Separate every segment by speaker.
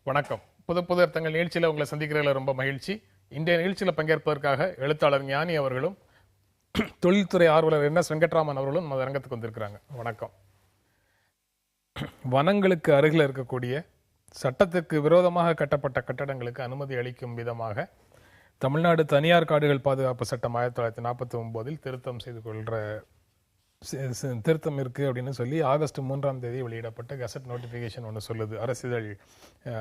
Speaker 1: வணக்கம். புது புது அர்த்தங்கள் நிகழ்ச்சியில் உங்களை சந்திக்கிறதுல ரொம்ப மகிழ்ச்சி. இன்றைய நிகழ்ச்சியில் பங்கேற்பதற்காக எழுத்தாளர் ஞானி அவர்களும் தொழில்துறை ஆர்வலர் என்.எஸ். வெங்கட்ராமன் அவர்களும் நம்ம அரங்கத்துக்கு வந்திருக்கிறாங்க. வணக்கம். வனங்களுக்கு அருகில் இருக்கக்கூடிய சட்டத்துக்கு விரோதமாக கட்டப்பட்ட கட்டடங்களுக்கு அனுமதி அளிக்கும் விதமாக தமிழ்நாடு தனியார் காடுகள் பாதுகாப்பு சட்டம் 1949 திருத்தம் செய்து கொள்கிற திருத்தம் இருக்குது அப்படின்னு சொல்லி ஆகஸ்ட் 3ஆம் தேதி வெளியிடப்பட்ட கெசட் நோட்டிஃபிகேஷன் ஒன்று சொல்லுது, அரசிதழ்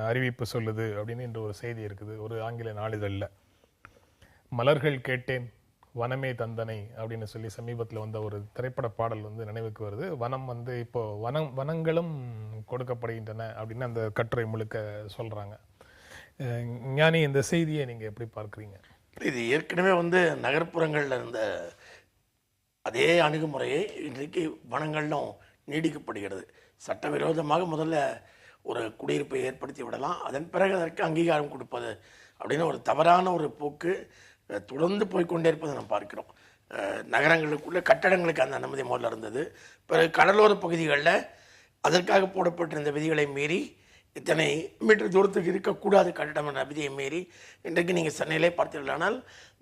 Speaker 1: அறிவிப்பு சொல்லுது அப்படின்னு இன்று ஒரு செய்தி இருக்குது ஒரு ஆங்கில நாளிதழில். மலர்கள் கேட்டேன் வனமே தந்தனை அப்படின்னு சொல்லி சமீபத்தில் வந்த ஒரு திரைப்பட பாடல் நினைவுக்கு வருது. வனம் இப்போ வனங்களும் கொடுக்கப்படுகின்றன அப்படின்னு அந்த கட்டுரை முழுக்க சொல்கிறாங்க. ஞானி, இந்த செய்தியை நீங்கள் எப்படி பார்க்குறீங்க?
Speaker 2: இது ஏற்கனவே நகர்ப்புறங்களில் இருந்த அதே அணுகுமுறையை இன்றைக்கு வனங்களிலும் நீடிக்கப்படுகிறது. சட்டவிரோதமாக முதல்ல ஒரு குடியிருப்பை ஏற்படுத்தி விடலாம், அதன் பிறகு அதற்கு அங்கீகாரம் கொடுப்பது அப்படின்னு ஒரு தவறான ஒரு போக்கு தொடர்ந்து போய்கொண்டே இருப்பதை நாம் பார்க்கிறோம். நகரங்களுக்குள்ள கட்டடங்களுக்கு அந்த அனுமதி முதல்ல இருந்தது. பிறகு கடலோர பகுதிகளில் அதற்காக போடப்பட்டிருந்த விதிகளை மீறி இத்தனை மீட்டர் தூரத்துக்கு இருக்கக்கூடாது கட்டடம் என்ற விதியை மீறி இன்றைக்கு நீங்கள் சென்னையிலே பார்த்தீர்களானால்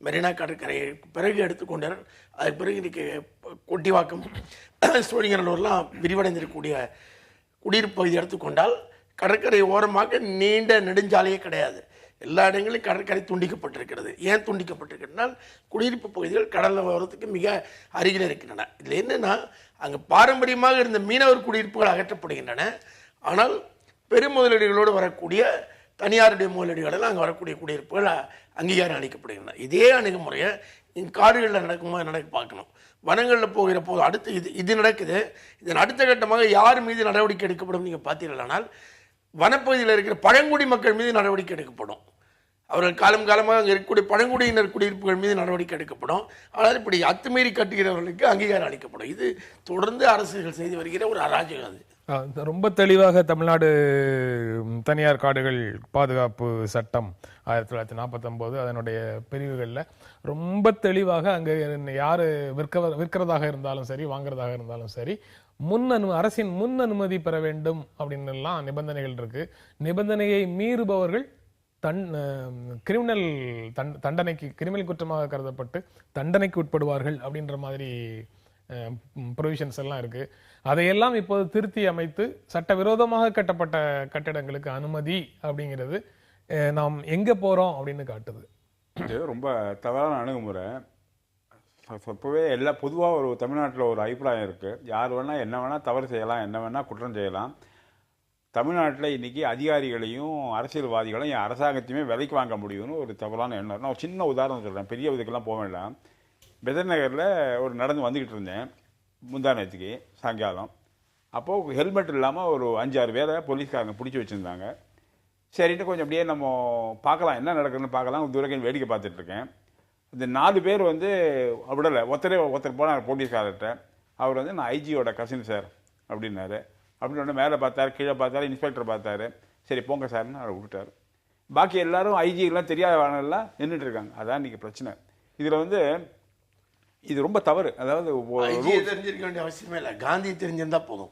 Speaker 2: மெரினா கடற்கரையை பிறகு எடுத்துக்கொண்டார். அதுக்கு பிறகு இன்றைக்கு கொட்டிவாக்கம் சோழிங்கநல்லூர்லாம் விரிவடைந்திருக்கக்கூடிய குடியிருப்பு பகுதி எடுத்துக்கொண்டால் கடற்கரை ஓரமாக நீண்ட நெடுஞ்சாலையே கிடையாது. எல்லா இடங்களிலும் கடற்கரை துண்டிக்கப்பட்டிருக்கிறது. ஏன் துண்டிக்கப்பட்டிருக்கிறதுனால் குடியிருப்பு பகுதிகள் கடல் ஓரத்துக்கு மிக அருகில் இருக்கின்றன. இதில் என்னென்னா, அங்கே பாரம்பரியமாக இருந்த மீனவர் குடியிருப்புகள் அகற்றப்படுகின்றன. ஆனால் பெரும் முதலீடுகளோடு வரக்கூடிய தனியாருடைய முதலீடுகளெல்லாம் அங்கே வரக்கூடிய குடியிருப்புகள் அங்கீகாரம் அளிக்கப்படுகின்றன. இதே அணுகுமுறையை காடுகளில் நடக்க பார்க்கணும். வனங்களில் போகிற போது அடுத்து இது நடக்குது. இதன் அடுத்த கட்டமாக யார் மீது நடவடிக்கை எடுக்கப்படும் நீங்கள் பார்த்தீர்களானால் வனப்பகுதியில் இருக்கிற பழங்குடி மக்கள் மீது நடவடிக்கை எடுக்கப்படும். அவர்கள் காலமாக அங்கே இருக்கக்கூடிய பழங்குடியினர் குடியிருப்புகள் மீது நடவடிக்கை எடுக்கப்படும். ஆனால் இப்படி அத்துமீறி கட்டுகிறவர்களுக்கு அங்கீகாரம் அளிக்கப்படும். இது தொடர்ந்து அரசுகள் செய்து வருகிற ஒரு அராஜகம். அது
Speaker 1: ரொம்ப தெளிவாக தமிழ்நாடு தனியார் காடுகள் பாதுகாப்பு சட்டம் 1949 அதனுடைய பிரிவுகளில் ரொம்ப தெளிவாக அங்கே யார் விற்கிறதாக இருந்தாலும் சரி வாங்குறதாக இருந்தாலும் சரி அரசின் முன் அனுமதி பெற வேண்டும் அப்படின்னு எல்லாம் நிபந்தனைகள் இருக்கு. நிபந்தனையை மீறுபவர்கள் கிரிமினல் குற்றமாக கருதப்பட்டு தண்டனைக்கு உட்படுவார்கள் அப்படின்ற மாதிரி ப்ரொவிஷன்ஸ் எல்லாம் இருக்கு. அதையெல்லாம் இப்போது திருத்தி அமைத்து சட்டவிரோதமாக கட்டப்பட்ட கட்டிடங்களுக்கு அனுமதி அப்படிங்கிறது நாம் எங்க போறோம் அப்படின்னு காட்டுது.
Speaker 3: இது ரொம்ப தவறான அணுகுமுறை. இப்போவே பொதுவாக ஒரு தமிழ்நாட்டில் ஒரு அபிப்பிராயம் இருக்குது, யார் வேணால் என்ன வேணால் தவறு செய்யலாம், என்ன வேணால் குற்றம் செய்யலாம். தமிழ்நாட்டில் இன்றைக்கி அதிகாரிகளையும் அரசியல்வாதிகளையும் அரசாங்கத்தையுமே விலைக்கு வாங்க முடியும்னு ஒரு தவறான எண்ணம். நான் ஒரு சின்ன உதாரணம் சொல்கிறேன், பெரிய இதுக்கெல்லாம் போக வேண்டாம். பெசன்ட் நகரில் ஒரு நடந்து வந்துக்கிட்டு இருந்தேன் முந்தானத்துக்கு சாயங்காலம். அப்போது ஹெல்மெட் இல்லாமல் ஒரு 5-6 பேரை போலீஸ்காரங்க பிடிச்சி வச்சுருந்தாங்க. சரிட்டு கொஞ்சம் அப்படியே நம்ம பார்க்கலாம் என்ன நடக்குதுன்னு பார்க்கலாம், தூரக்கம் வேடிக்கை பார்த்துட்ருக்கேன். இந்த 4 பேர் விடலை, ஒருத்தர் போனார் போலீஸ்காரர்கிட்ட. அவர் நான் ஐஜியோட கசின் சார் அப்படின்னாரு. அப்படின்னு மேலே பார்த்தாரு, கீழே பார்த்தாரு, இன்ஸ்பெக்டர் பார்த்தாரு. சரி போங்க சார்னு அவரை விட்டுட்டார். பாக்கி எல்லாரும் ஐஜிக்கெல்லாம் தெரியாத வானெல்லாம் நின்றுட்டு இருக்காங்க. அதான் இன்றைக்கி பிரச்சனை. இதில் இது ரொம்ப தவறு. அதாவது
Speaker 2: தெரிஞ்சிருக்க வேண்டிய அவசியமே இல்லை, காந்தி தெரிஞ்சிருந்தா போதும்.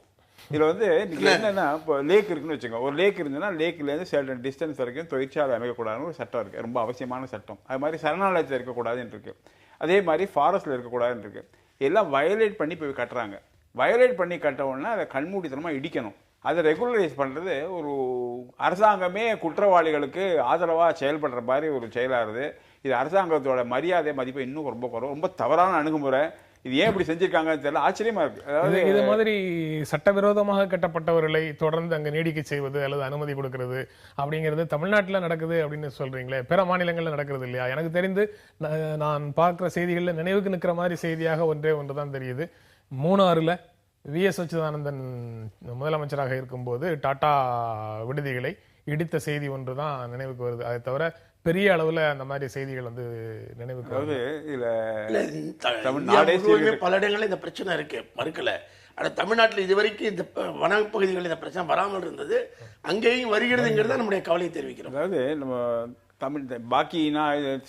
Speaker 3: இதில் என்னன்னா, இப்போ லேக் இருக்குன்னு வச்சுக்கோங்க. ஒரு லேக் இருந்துன்னா லேக்லேருந்து சர்டன் டிஸ்டன்ஸ் வரைக்கும் தொழிற்சாலை அமைக்கக்கூடாதுன்னு ஒரு சட்டம் இருக்குது, ரொம்ப அவசியமான சட்டம். அது மாதிரி சரணாலயத்தில் இருக்கக்கூடாதுன்னு இருக்குது, அதே மாதிரி ஃபாரஸ்ட்டில் இருக்கக்கூடாதுன்னு இருக்குது. எல்லாம் வயலேட் பண்ணி போய் கட்டுறாங்க. வயலேட் பண்ணி கட்டவுடனே அதை கண்மூடித்தனமாக இடிக்கணும். அதை ரெகுலரைஸ் பண்ணுறது ஒரு அரசாங்கமே குற்றவாளிகளுக்கு ஆதரவாக செயல்படுற மாதிரி ஒரு செயலாகுது. இது அரசாங்கத்தோட மரியாதை மதிப்பை இன்னும் ரொம்ப குறைவு. ரொம்ப தவறான அணுகுமுறை. இது ஏன் இப்படி செஞ்சிருக்காங்கன்னு தெரியல, ஆச்சரியமா இருக்கு.
Speaker 1: அதாவது இது மாதிரி சட்டவிரோதமாக கட்டப்பட்டவர்களை தொடர்ந்து அங்கே நீடிக்க செய்வது அல்லது அனுமதி கொடுக்கறது அப்படிங்கிறது தமிழ்நாட்டில் நடக்குது அப்படின்னு சொல்றீங்களே, பிற மாநிலங்களில் நடக்கிறது இல்லையா? எனக்கு தெரிந்து நான் பார்க்குற செய்திகளில் நினைவுக்கு நிற்கிற மாதிரி செய்தியாக ஒன்று தான் தெரியுது. மூணாறுல வி.எஸ். அச்சுதானந்தன் முதலமைச்சராக இருக்கும்போது டாடா விடுதிகளை இடித்த செய்தி ஒன்று தான் நினைவுக்கு வருது. அதை தவிர பெரிய அளவில் அந்த மாதிரி செய்திகள் நினைவுக்கு வருது.
Speaker 2: பல இடங்களில் இந்த பிரச்சனை இருக்கு, மறுக்கல. ஆனால் தமிழ்நாட்டில் இதுவரைக்கும் இந்த வனப்பகுதிகளில் இந்த பிரச்சனை வராமல் இருந்தது, அங்கேயும் வருகிறதுங்கிறத நம்முடைய கவலையை தெரிவிக்கிறோம்.
Speaker 3: அதாவது நம்ம பாக்கி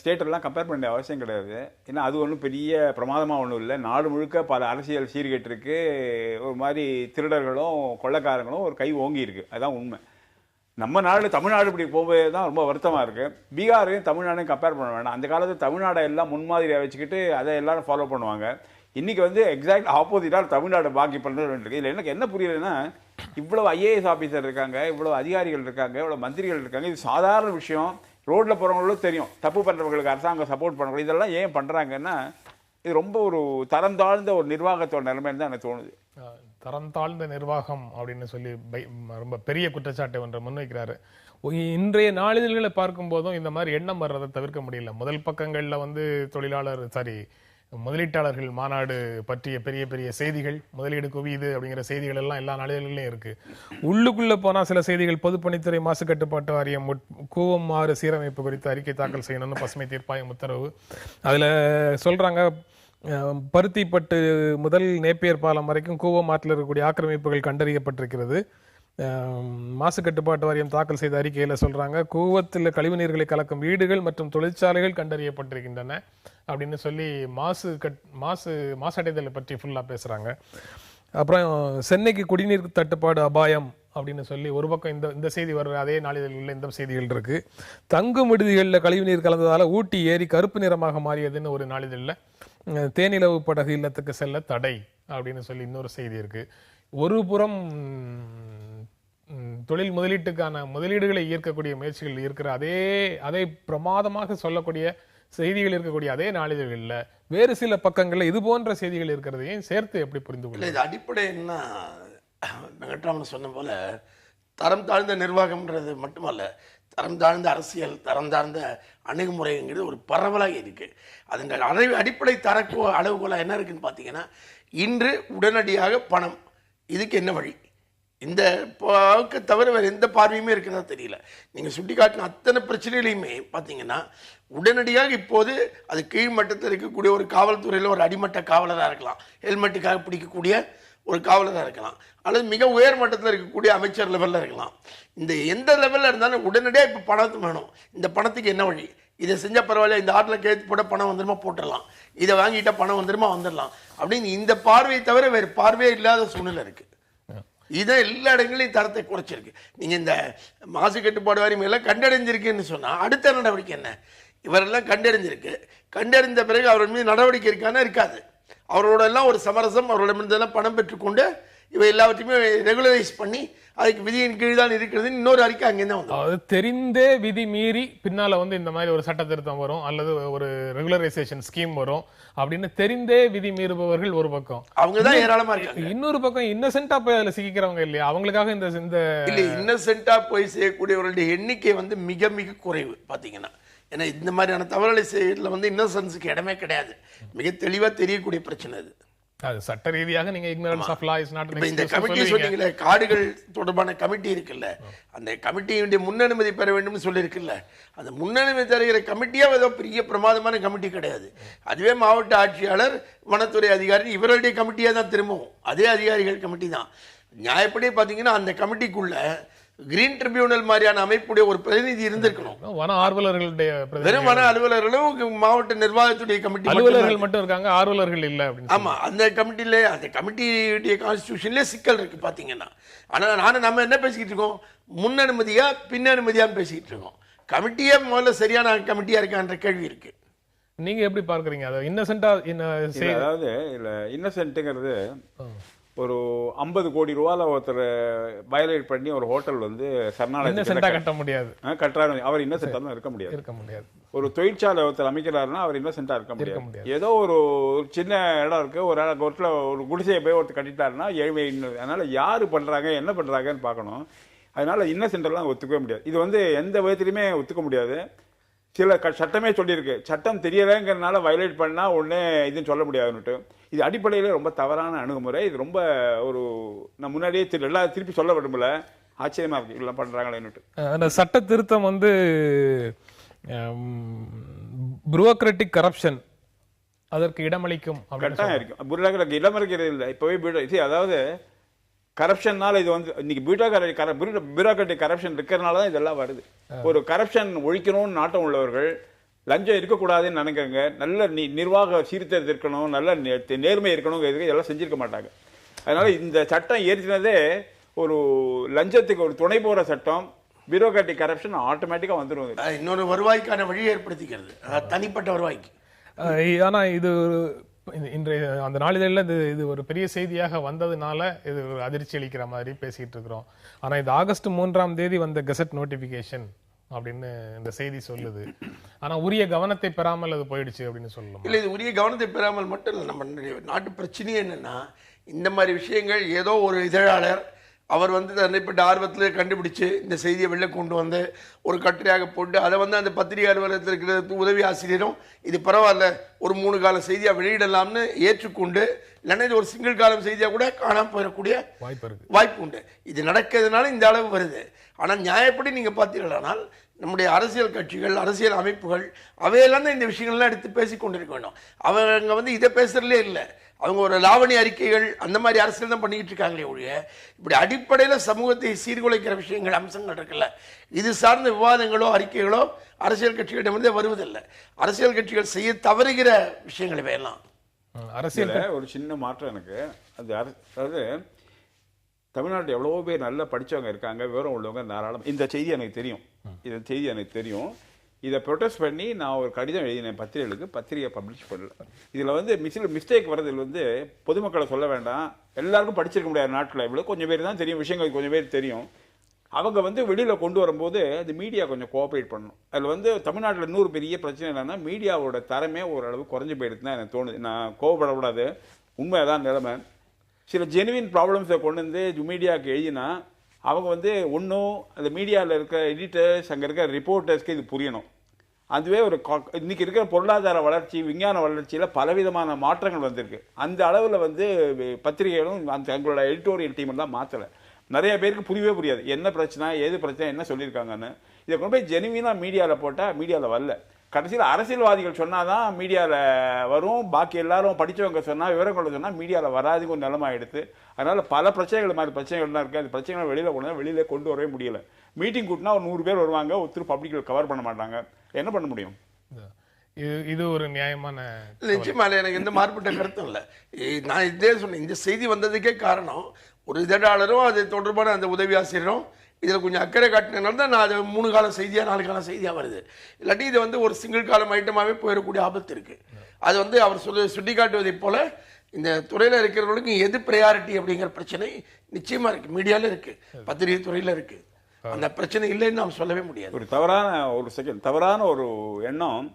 Speaker 3: ஸ்டேட்டெல்லாம் கம்பேர் பண்ண அவசியம் கிடையாது. ஏன்னா அது ஒன்றும் பெரிய பிரமாதமாக ஒன்றும் இல்லை. நாடு முழுக்க பல அரசியல் சீர்கேட்டிருக்கு, ஒரு மாதிரி திருடர்களும் கொள்ளைக்காரங்களும் ஒரு கை ஓங்கி இருக்கு, அதுதான் உண்மை. நம்ம நாடு தமிழ்நாடு இப்படி போகும்போது தான் ரொம்ப வருத்தமாக இருக்குது. பீகாரையும் தமிழ்நாடையும் கம்பேர் பண்ண வேண்டாம். அந்த காலத்தில் தமிழ்நாடை எல்லாம் முன்மாதிரியாக வச்சுக்கிட்டு அதை எல்லாரும் ஃபாலோ பண்ணுவாங்க. இன்றைக்கி வந்து எக்ஸாக்ட் ஆப்போசிட்டாக தமிழ்நாடு பாக்கி பண்ணுறது இருக்குது. இதில் எனக்கு என்ன புரியலைன்னா, இவ்வளோ ஐஏஎஸ் ஆஃபீஸர் இருக்காங்க, இவ்வளோ அதிகாரிகள் இருக்காங்க, இவ்வளோ மந்திரிகள் இருக்காங்க. இது சாதாரண விஷயம், ரோட்டில் போகிறவங்களும் தெரியும். தப்பு பண்ணுறவங்களுக்கு அரசாங்கம் சப்போர்ட் பண்ணுறவங்க இதெல்லாம் ஏன் பண்ணுறாங்கன்னா, இது ரொம்ப ஒரு தரம் தாழ்ந்த ஒரு நிர்வாகத்தோட நிலைமைன்னு தான் எனக்கு தோணுது.
Speaker 1: தரம் தாழ்ந்த நிர்வாகம் அப்படின்னு சொல்லி ரொம்ப பெரிய குற்றச்சாட்டை ஒன்றை முன்வைக்கிறாரு. இன்றைய நாளிதழ்களை பார்க்கும் போதும் இந்த மாதிரி எண்ணம் வர்றதை தவிர்க்க முடியல. முதல் பக்கங்கள்ல வந்து முதலீட்டாளர்கள் மாநாடு பற்றிய பெரிய பெரிய செய்திகள், முதலீடு குவியுது அப்படிங்கிற செய்திகள் எல்லாம் எல்லா நாளிதழ்களையும் இருக்கு. உள்ளுக்குள்ள போனா சில செய்திகள், பொதுப்பணித்துறை மாசு கட்டுப்பாட்டு வாரியம் கூவம் ஆறு சீரமைப்பு குறித்து அறிக்கை தாக்கல் செய்யணும்னு பசுமை தீர்ப்பாயம் உத்தரவு. அதுல சொல்றாங்க, பருத்திப்பட்டு முதல் நேப்பியர் பாலம் வரைக்கும் கூவம் ஆற்றில் இருக்கக்கூடிய ஆக்கிரமிப்புகள் கண்டறியப்பட்டிருக்கிறது. மாசு கட்டுப்பாட்டு வாரியம் தாக்கல் செய்த அறிக்கையில சொல்றாங்க, கூவத்தில் கழிவுநீர்களை கலக்கும் வீடுகள் மற்றும் தொழிற்சாலைகள் கண்டறியப்பட்டிருக்கின்றன அப்படின்னு சொல்லி மாசடைதலை பற்றி ஃபுல்லா பேசுறாங்க. அப்புறம் சென்னைக்கு குடிநீர் தட்டுப்பாடு அபாயம் அப்படின்னு சொல்லி ஒரு பக்கம் இந்த செய்தி வர்ற அதே நாளிதழில் இந்த செய்திகள் இருக்கு. தங்கும் விடுதிகளில் கழிவுநீர் கலந்ததால ஊட்டி ஏரி கருப்பு நிறமாக மாறியதுன்னு ஒரு நாளிதழில், தேனிலவு படகு இல்லத்துக்கு செல்ல தடை அப்படின்னு சொல்லி இன்னொரு செய்தி இருக்கு. ஒரு புறம் தொழில் முதலீட்டுக்கான முதலீடுகளை ஈர்க்கக்கூடிய முயற்சிகள் இருக்கிற அதை பிரமாதமாக சொல்லக்கூடிய செய்திகள் இருக்கக்கூடிய அதே நாளிதழ்களில் வேறு சில பக்கங்கள்ல இது போன்ற செய்திகள் இருக்கிறதையும் சேர்த்து எப்படி புரிந்து கொள்ள?
Speaker 2: இது அடிப்படை என்ன, வெங்கட்ராமன் சொன்ன போல தரம் தாழ்ந்த நிர்வாகம்ன்றது மட்டுமல்ல, தரம் தாழ்ந்த அரசியல், தரம் தாழ்ந்த அணுகுமுறைங்கிறது ஒரு பரவலாக இருக்கு. அதன் அடிப்படை அளவுகோல என்ன இருக்குன்னு பார்த்தீங்கன்னா, இன்று உடனடியாக பணம், இதுக்கு என்ன வழி, இந்த பாவுக்கு தவிர வேறு எந்த பார்வையுமே இருக்கிறதா தெரியல. நீங்கள் சுட்டி காட்டின அத்தனை பிரச்சனைகளையுமே பார்த்தீங்கன்னா, உடனடியாக இப்போது அது கீழ்மட்டத்தில் இருக்கக்கூடிய ஒரு காவல்துறையில் ஒரு அடிமட்ட காவலராக இருக்கலாம், ஹெல்மெட்டுக்காக பிடிக்கக்கூடிய ஒரு காவலராக இருக்கலாம், அல்லது மிக உயர் மட்டத்தில் இருக்கக்கூடிய அமைச்சர் லெவலில் இருக்கலாம். இந்த எந்த லெவலில் இருந்தாலும் உடனடியாக இப்போ பணத்து வேணும். இந்த பணத்துக்கு என்ன வழி, இதை செஞ்சால் பரவாயில்ல, இந்த ஆட்டில் கேத்து போட பணம் வந்துருமா போட்டுடலாம், இதை வாங்கிட்டால் பணம் வந்துருமா வந்துடலாம் அப்படின்னு இந்த பார்வையை தவிர வேறு பார்வையே இல்லாத சூழ்நிலை இருக்குது. இதை எல்லா இடங்களையும் தரத்தை குறைச்சிருக்கு. நீங்கள் இந்த மாசு கட்டுப்பாடு வாரியம் எல்லாம் கண்டறிஞ்சிருக்குன்னு சொன்னால் அடுத்த நடவடிக்கை என்ன? இவரெல்லாம் கண்டறிந்த பிறகு அவர் மீது நடவடிக்கை இருக்காது. அவரோட எல்லாம் ஒரு சமரசம், அவரோடமிருந்தெல்லாம் பணம் பெற்றுக்கொண்டு இவை எல்லாவற்றையுமே ரெகுலரைஸ் பண்ணி அதுக்கு விதியின் கீழ் தான் இருக்கிறது இன்னொரு அறிக்கை அங்கேருந்து வந்து,
Speaker 1: அது தெரிந்தே விதி மீறி பின்னால வந்து இந்த மாதிரி ஒரு சட்ட திருத்தம் வரும் அல்லது ஒரு ரெகுலரைசேஷன் ஸ்கீம் வரும் அப்படின்னு தெரிந்தே விதி மீறுபவர்கள் ஒரு பக்கம்,
Speaker 2: அவங்கதான் ஏராளமா இருக்காங்க.
Speaker 1: இன்னொரு பக்கம் இன்னசென்ட்டா போய் அதுல சிக்கிக்கிறவங்க இல்லையா, அவங்களுக்காக இந்த
Speaker 2: இன்னசென்ட்டா போய் செய்யக்கூடியவர்களுடைய எண்ணிக்கை வந்து மிக மிக குறைவு பாத்தீங்கன்னா. ஏன்னா இந்த மாதிரியான தவறுகளை செய்யறதுல வந்து இன்னசென்ஸுக்கு இடமே கிடையாது. மிக தெளிவா தெரியக்கூடிய பிரச்சனை அது.
Speaker 1: அது சட்ட ரீதியாக நீங்க ignorance of law is not an excuse.
Speaker 2: இந்த கமிட்டி சொன்னீங்களே, காடுகள் தொடர்பான கமிட்டி இருக்குல்ல, அந்த கமிட்டியுடைய முன்னனுமதி பெற வேண்டும் சொல்லியிருக்குல்ல, அந்த முன்னனுமதி தருகிற கமிட்டியா ஏதோ பெரிய பிரமாதமான கமிட்டி கிடையாது. அதுவே மாவட்ட ஆட்சியாளர், வனத்துறை அதிகாரி, இவருடைய கமிட்டியா தான் திரும்பவும் அதே அதிகாரிகள் கமிட்டி தான். நியாயப்படி பாத்தீங்கன்னா அந்த கமிட்டிக்குள்ள கிரீன் ட்ரிபியூனல் மாதிரியான அமைப்புடைய ஒரு பிரதிநிதி இருந்திருக்கணும்.
Speaker 1: வன ஆர்வலர்களுடைய
Speaker 2: வெறும் வன அலுவலர்களும் மாவட்ட நிர்வாகத்துடைய கமிட்டி
Speaker 1: அலுவலர்கள் மட்டும் இருக்காங்க, ஆர்வலர்கள் இல்ல.
Speaker 2: ஆமா, அந்த கமிட்டியில அந்த கமிட்டியுடைய கான்ஸ்டிடியூஷன்ல சிக்கல் இருக்கு பாத்தீங்கன்னா. ஆனா நம்ம என்ன பேசிக்கிட்டு இருக்கோம், முன் அனுமதியா பின் அனுமதியான்னு பேசிக்கிட்டு இருக்கோம். கமிட்டியே முதல்ல சரியான கமிட்டியா இருக்கான்ற கேள்வி இருக்கு.
Speaker 1: நீங்க எப்படி பார்க்கறீங்க அதை? இன்னசென்ட்டா
Speaker 3: அதாவது இல்ல இன்னசென்ட்ங்கிறது ஒரு 50 கோடி ரூபால ஒருத்தர் வயலேட் பண்ணி ஒரு ஹோட்டல் வந்து
Speaker 1: சரணாலயத்தை கட்ட முடியாது,
Speaker 3: கட்டுறாரு, அவர் இன்னசென்ட்டா தான் இருக்க முடியாது. ஒரு தொழிற்சாலை ஒருத்தர் அமைக்கிறாருன்னா அவர் இன்னசென்ட்டா இருக்க முடியாது. ஏதோ ஒரு சின்ன இடம் இருக்கு, ஒரு இடத்துல ஒரு குடிசையை போய் ஒருத்தர் கட்டிட்டாருன்னா ஏழ்மை. அதனால யாரு பண்றாங்க என்ன பண்றாங்கன்னு பார்க்கணும். அதனால இன்னசென்ட்டெல்லாம் ஒத்துக்கவே முடியாது. இது வந்து எந்த விதத்திலுமே ஒத்துக்க முடியாது. சில சட்டமே சொல்லியிருக்கு, சட்டம் தெரியலைங்கிறதுனால வயலேட் பண்ணா உடனே இதுன்னு சொல்ல முடியாதுன்னுட்டு. இது அடிப்படையில ரொம்ப தவறான அணுகுமுறை. இது ரொம்ப ஒரு நான் முன்னாடியே எல்லாம் திருப்பி சொல்ல விரும்பல, ஆச்சரியமா இருக்கு இதெல்லாம் பண்றாங்களேன்னுட்டு.
Speaker 1: அந்த சட்ட திருத்தம் வந்து புரோக்ராட்டிக் கரப்ஷன் அதற்கு இடமளிக்கும்
Speaker 3: கட்டாயம் இருக்கும். புரோக்ராட்டிக் இடமளிக்கிறது இல்லை. இப்பவே அதாவது கரப்ஷன்னால இது வந்து இன்னைக்கு பியூரோக்ராட்டிக் கரப்ஷன் இருக்கிறதுனால தான் இதெல்லாம் வருது. ஒரு கரப்ஷன் ஒழிக்கணும்னு நாட்டம் உள்ளவர்கள் லஞ்சம் இருக்கக்கூடாதுன்னு நினைக்கிறங்க, நல்ல நிர்வாக சீர்திருத்தம் இருக்கணும், நல்ல நேர்மை இருக்கணும், இதெல்லாம் செஞ்சிருக்க மாட்டாங்க. அதனால இந்த சட்டம் ஏற்றினதே ஒரு லஞ்சத்துக்கு ஒரு துணை போகிற சட்டம், பியூரோக்ராட்டிக் கரப்ஷன் ஆட்டோமேட்டிக்காக வந்துடும்.
Speaker 2: இன்னொரு வருவாய்க்கான வழியை ஏற்படுத்திக்கிறது, தனிப்பட்ட வருவாய்க்கு.
Speaker 1: ஆனா இது இன்றைய அந்த நாளிதழில் இது ஒரு பெரிய செய்தியாக வந்ததுனால இது ஒரு அதிர்ச்சி அளிக்கிற மாதிரி பேசிட்டு இருக்கிறோம். ஆனா இது ஆகஸ்ட் 3 வந்த கெசட் நோட்டிபிகேஷன் அப்படின்னு இந்த செய்தி சொல்லுது. ஆனா உரிய கவனத்தை பெறாமல் அது போயிடுச்சு அப்படின்னு சொல்லலாம்.
Speaker 2: இல்லை, இது உரிய கவனத்தை பெறாமல் மட்டும் இல்லை, நம்ம நாட்டு பிரச்சனையே என்னன்னா, இந்த மாதிரி விஷயங்கள் ஏதோ ஒரு இதழாளர் அவர் தன்னைப்பட்ட ஆர்வத்தில் கண்டுபிடிச்சு இந்த செய்தியை வெளில கொண்டு வந்து ஒரு கட்டுரையாக போட்டு அதை அந்த பத்திரிகை அலுவலகத்தில் இருக்கிற உதவி ஆசிரியரும் இது பரவாயில்ல ஒரு 3 கால செய்தியாக வெளியிடலாம்னு ஏற்றுக்கொண்டு, இல்லைன்னா இது ஒரு சிங்கிள் காலம் செய்தியாக கூட காணாமல் போயிடக்கூடிய வாய்ப்பு உண்டு. இது நடக்கிறதுனால இந்த அளவு வருது. ஆனால் நியாயப்படி நீங்கள் பார்த்தீர்களானால் நம்முடைய அரசியல் கட்சிகள், அரசியல் அமைப்புகள் அவையெல்லாம் தான் இந்த விஷயங்கள்லாம் எடுத்து பேசி கொண்டிருக்க வேண்டும். அவங்க இதை பேசுறதுலே இல்லை, அவங்க ஒரு லாவணி அறிக்கைகள் அந்த மாதிரி அரசியல் தான் பண்ணிக்கிட்டு இருக்காங்களே ஒழிய, இப்படி அடிப்படையில் சமூகத்தை சீர்குலைக்கிற விஷயங்கள், அம்சங்கள் இருக்குல்ல, இது சார்ந்த விவாதங்களோ அறிக்கைகளோ அரசியல் கட்சிகளிடமிருந்தே வருவதில்லை. அரசியல் கட்சிகள் செய்ய தவறுகிற விஷயங்கள் இவையெல்லாம்.
Speaker 3: அரசியல் ஒரு சின்ன மாற்றம் எனக்கு அதாவது தமிழ்நாட்டில் எவ்வளவோ பேர் நல்லா படித்தவங்க இருக்காங்க, விவரம் உள்ளவங்க தாராளம். இந்த செய்தி எனக்கு தெரியும். இதை ப்ரொடெஸ்ட் பண்ணி நான் ஒரு கடிதம் எழுதினேன் பத்திரிகை பப்ளிஷ் பண்ணல. இதில் மிஸ்டேக் வர்றதில் பொதுமக்களை சொல்ல வேண்டாம், எல்லாருக்கும் படிச்சிருக்க முடியாத நாட்டில் இவ்வளோ கொஞ்சம் பேர் தான் தெரியும், விஷயங்கள் கொஞ்சம் பேர் தெரியும். அவங்க வெளியில் கொண்டு வரும்போது அது மீடியா கொஞ்சம் கோஆப்ரேட் பண்ணணும். அதில் தமிழ்நாட்டில் இன்னொரு பெரிய பிரச்சனை என்னன்னா, மீடியாவோட தரமே ஓரளவு குறைஞ்சி போயிடுது தான் எனக்கு தோணுது. நான் கோவப்படக்கூடாது, உண்மைதான் நிலைமை. சில ஜெனுவின் ப்ராப்ளம்ஸை கொண்டு மீடியாவுக்கு எழுதினா அவங்க ஒன்றும் அந்த மீடியாவில் இருக்க எடிட்டர்ஸ், அங்கே இருக்க ரிப்போர்ட்டர்ஸ்க்கு இது புரியணும். அதுவே ஒரு இன்னைக்கு இருக்கிற பொருளாதார வளர்ச்சி, விஞ்ஞான வளர்ச்சியில் பலவிதமான மாற்றங்கள் வந்திருக்கு. அந்த அளவில் பத்திரிகைகளும் தங்களோட எடிட்டோரியல் டீம் தான் மாற்றலை. நிறைய பேருக்கு புரியவே புரியாது என்ன பிரச்சனை, ஏது பிரச்சனை, என்ன சொல்லியிருக்காங்கன்னு. இதை கொண்டு போய் ஜெனுவினாக மீடியாவில் போட்டால் மீடியாவில் வரல. கடைசியில் அரசியல்வாதிகள் சொன்னாதான் மீடியாவில் வரும், பாக்கி எல்லாரும் படித்தவங்க சொன்னால், விவரங்களை சொன்னால் மீடியாவில் வராதுக்கு ஒரு நிலைமை ஆகிடுது. அதனால் பல பிரச்சனைகள் மாதிரி பிரச்சனைகள்லாம் இருக்குது. அந்த பிரச்சனைகளை வெளியில் கொண்டு வரவே முடியலை. மீட்டிங் கூட்டினா ஒரு 100 பேர் வருவாங்க, ஒருத்தர் பப்ளிக்கில் கவர் பண்ண மாட்டாங்க. என்ன பண்ண முடியும்?
Speaker 1: இது ஒரு நியாயமான
Speaker 2: நிச்சயமா எனக்கு எந்த மாறுபட்ட கருத்தும் இல்லை. நான் இதே சொன்னேன், இந்த செய்தி வந்ததுக்கே காரணம் ஒரு இதழாளரும் அது தொடர்பான அந்த உதவி ஆசிரியரும் இதில் கொஞ்சம் அக்கறை காட்டினால தான் நான் அது 3 கால செய்தியாக 4 கால செய்தியாக வருது. இல்லாட்டி இது ஒரு சிங்கிள் காலம் ஐட்டமாகவே போயிடக்கூடிய ஆபத்து இருக்குது. அது அவர் சுட்டி காட்டுவதை போல இந்த துறையில் இருக்கிறவர்களுக்கு எது ப்ரையாரிட்டி அப்படிங்கிற பிரச்சனை நிச்சயமாக இருக்குது, மீடியாவில் இருக்குது, பத்திரிகை துறையில் இருக்குது. அந்த பிரச்சனை இல்லைன்னு நாம் சொல்லவே முடியாது.
Speaker 3: ஒரு தவறான ஒரு எண்ணம்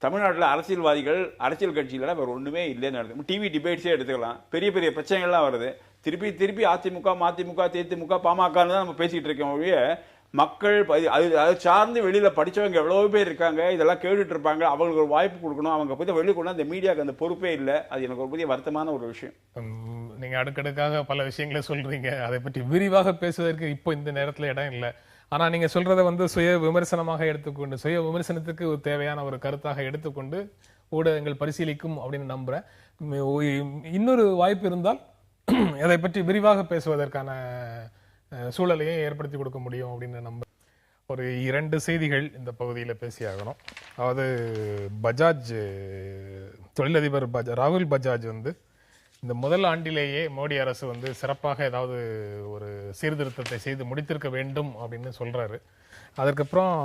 Speaker 3: தமிழ்நாட்டில் அரசியல்வாதிகள், அரசியல் கட்சிகளெல்லாம் வேறு ஒன்றுமே இல்லைன்னு நடக்குது. டிவி டிபேட்ஸே எடுத்துக்கலாம், பெரிய பெரிய பிரச்சனைகள்லாம் வருது. திருப்பி அதிமுக, மதிமுக, தேமுக, பாமகன்னு தான் நம்ம பேசிகிட்டு இருக்கோம் ஒழிய, மக்கள் அது சார்ந்து வெளியில் படித்தவங்க எவ்வளோ பேர் இருக்காங்க, இதெல்லாம் கேட்டுட்டு இருப்பாங்க, அவங்களுக்கு ஒரு வாய்ப்பு கொடுக்கணும். அவங்க பற்றி வெளியே கொண்டு அந்த மீடியாவுக்கு அந்த பொறுப்பே இல்லை. அது எனக்கு ஒரு பெரிய வருத்தமான ஒரு விஷயம்.
Speaker 1: நீங்கள் அடுக்கடுக்காக பல விஷயங்களை சொல்கிறீங்க, அதை பற்றி விரிவாக பேசுவதற்கு இப்போ இந்த நேரத்தில் இடம் இல்லை. ஆனால் நீங்கள் சொல்கிறத சுய விமர்சனமாக எடுத்துக்கொண்டு, சுய விமர்சனத்துக்கு தேவையான ஒரு கருத்தாக எடுத்துக்கொண்டு ஊடகங்கள் பரிசீலிக்கும் அப்படின்னு நம்புகிறேன். இன்னொரு வாய்ப்பு இருந்தால் அதை பற்றி விரிவாக பேசுவதற்கான சூழலையும் ஏற்படுத்தி கொடுக்க முடியும் அப்படின்னு நம்ப. ஒரு 2 செய்திகள் இந்த பகுதியில் பேசியாகணும். அதாவது பஜாஜ் தொழிலதிபர் ராகுல் பஜாஜ் இந்த முதல் ஆண்டிலேயே மோடி அரசு சிறப்பாக ஏதாவது ஒரு சீர்திருத்தத்தை செய்து முடித்திருக்க வேண்டும் அப்படின்னு சொல்றாரு. அதற்கப்புறம்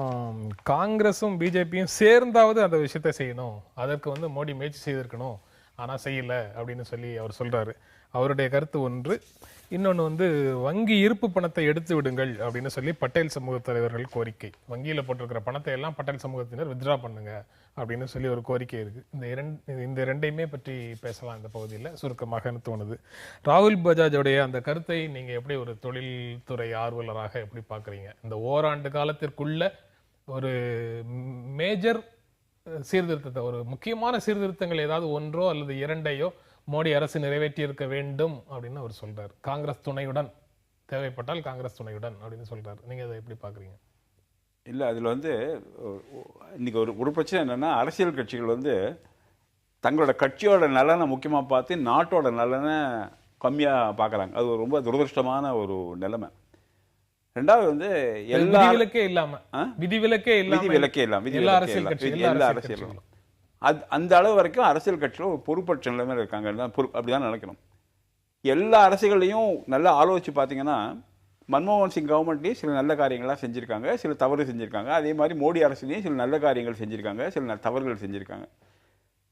Speaker 1: காங்கிரஸும் பிஜேபியும் சேர்ந்தாவது அந்த விஷயத்தை செய்யணும், அதற்கு மோடி முயற்சி செய்திருக்கணும், ஆனால் செய்யல அப்படின்னு சொல்லி அவர் சொல்றாரு. அவருடைய கருத்து ஒன்று. இன்னொன்று வங்கி இருப்பு பணத்தை எடுத்து விடுங்கள் அப்படின்னு சொல்லி பட்டேல் சமூக தலைவர்கள் கோரிக்கை. வங்கியில் போட்டிருக்கிற பணத்தை எல்லாம் பட்டேல் சமூகத்தினர் வித்ட்ரா பண்ணுங்க அப்படின்னு சொல்லி ஒரு கோரிக்கை இருக்கு. இந்த ரெண்டையுமே பற்றி பேசலாம் இந்த பகுதியில் சுருக்கமாக தோணுது. ராகுல் பஜாஜோடைய அந்த கருத்தை நீங்க எப்படி ஒரு தொழில்துறை ஆர்வலராக எப்படி பார்க்குறீங்க? இந்த ஓராண்டு காலத்திற்குள்ள ஒரு மேஜர் சீர்திருத்தத்தை, ஒரு முக்கியமான சீர்திருத்தங்கள் ஏதாவது ஒன்றோ அல்லது 2ஐயோ மோடி அரசு நிறைவேற்றி இருக்க வேண்டும் அப்படின்னு அவர் சொல்றாரு. காங்கிரஸ் துணையுடன், தேவைப்பட்டால் காங்கிரஸ் துணையுடன் அப்படின்னு சொல்றாரு. நீங்க அதை எப்படி பாக்குறீங்க?
Speaker 3: இல்லை, அதில் இன்னைக்கு ஒரு பிரச்சனை என்னன்னா, அரசியல் கட்சிகள் தங்களோட கட்சியோட நலனை முக்கியமாக பார்த்து நாட்டோட நலனை கம்மியாக பார்க்குறாங்க. அது ரொம்ப துரதிருஷ்டமான ஒரு நிலைமை. ரெண்டாவது எல்லா விதிவிலக்கே இல்லாம எல்லா அரசியலும் அந்த அளவு வரைக்கும் அரசியல் கட்சியில் ஒரு பொறுப்பற்ற நிலைமையில் இருக்காங்க. அப்படிதான் நினைக்கணும். எல்லா அரசியல்களையும் நல்லா ஆலோசித்து பார்த்தீங்கன்னா, மன்மோகன் சிங் கவர்மெண்ட்லேயும் சில நல்ல காரியங்கள்லாம் செஞ்சுருக்காங்க, சில தவறு செஞ்சுருக்காங்க. அதே மாதிரி மோடி அரசுலேயும் சில நல்ல காரியங்கள் செஞ்சுருக்காங்க, சில தவறுகள் செஞ்சுருக்காங்க.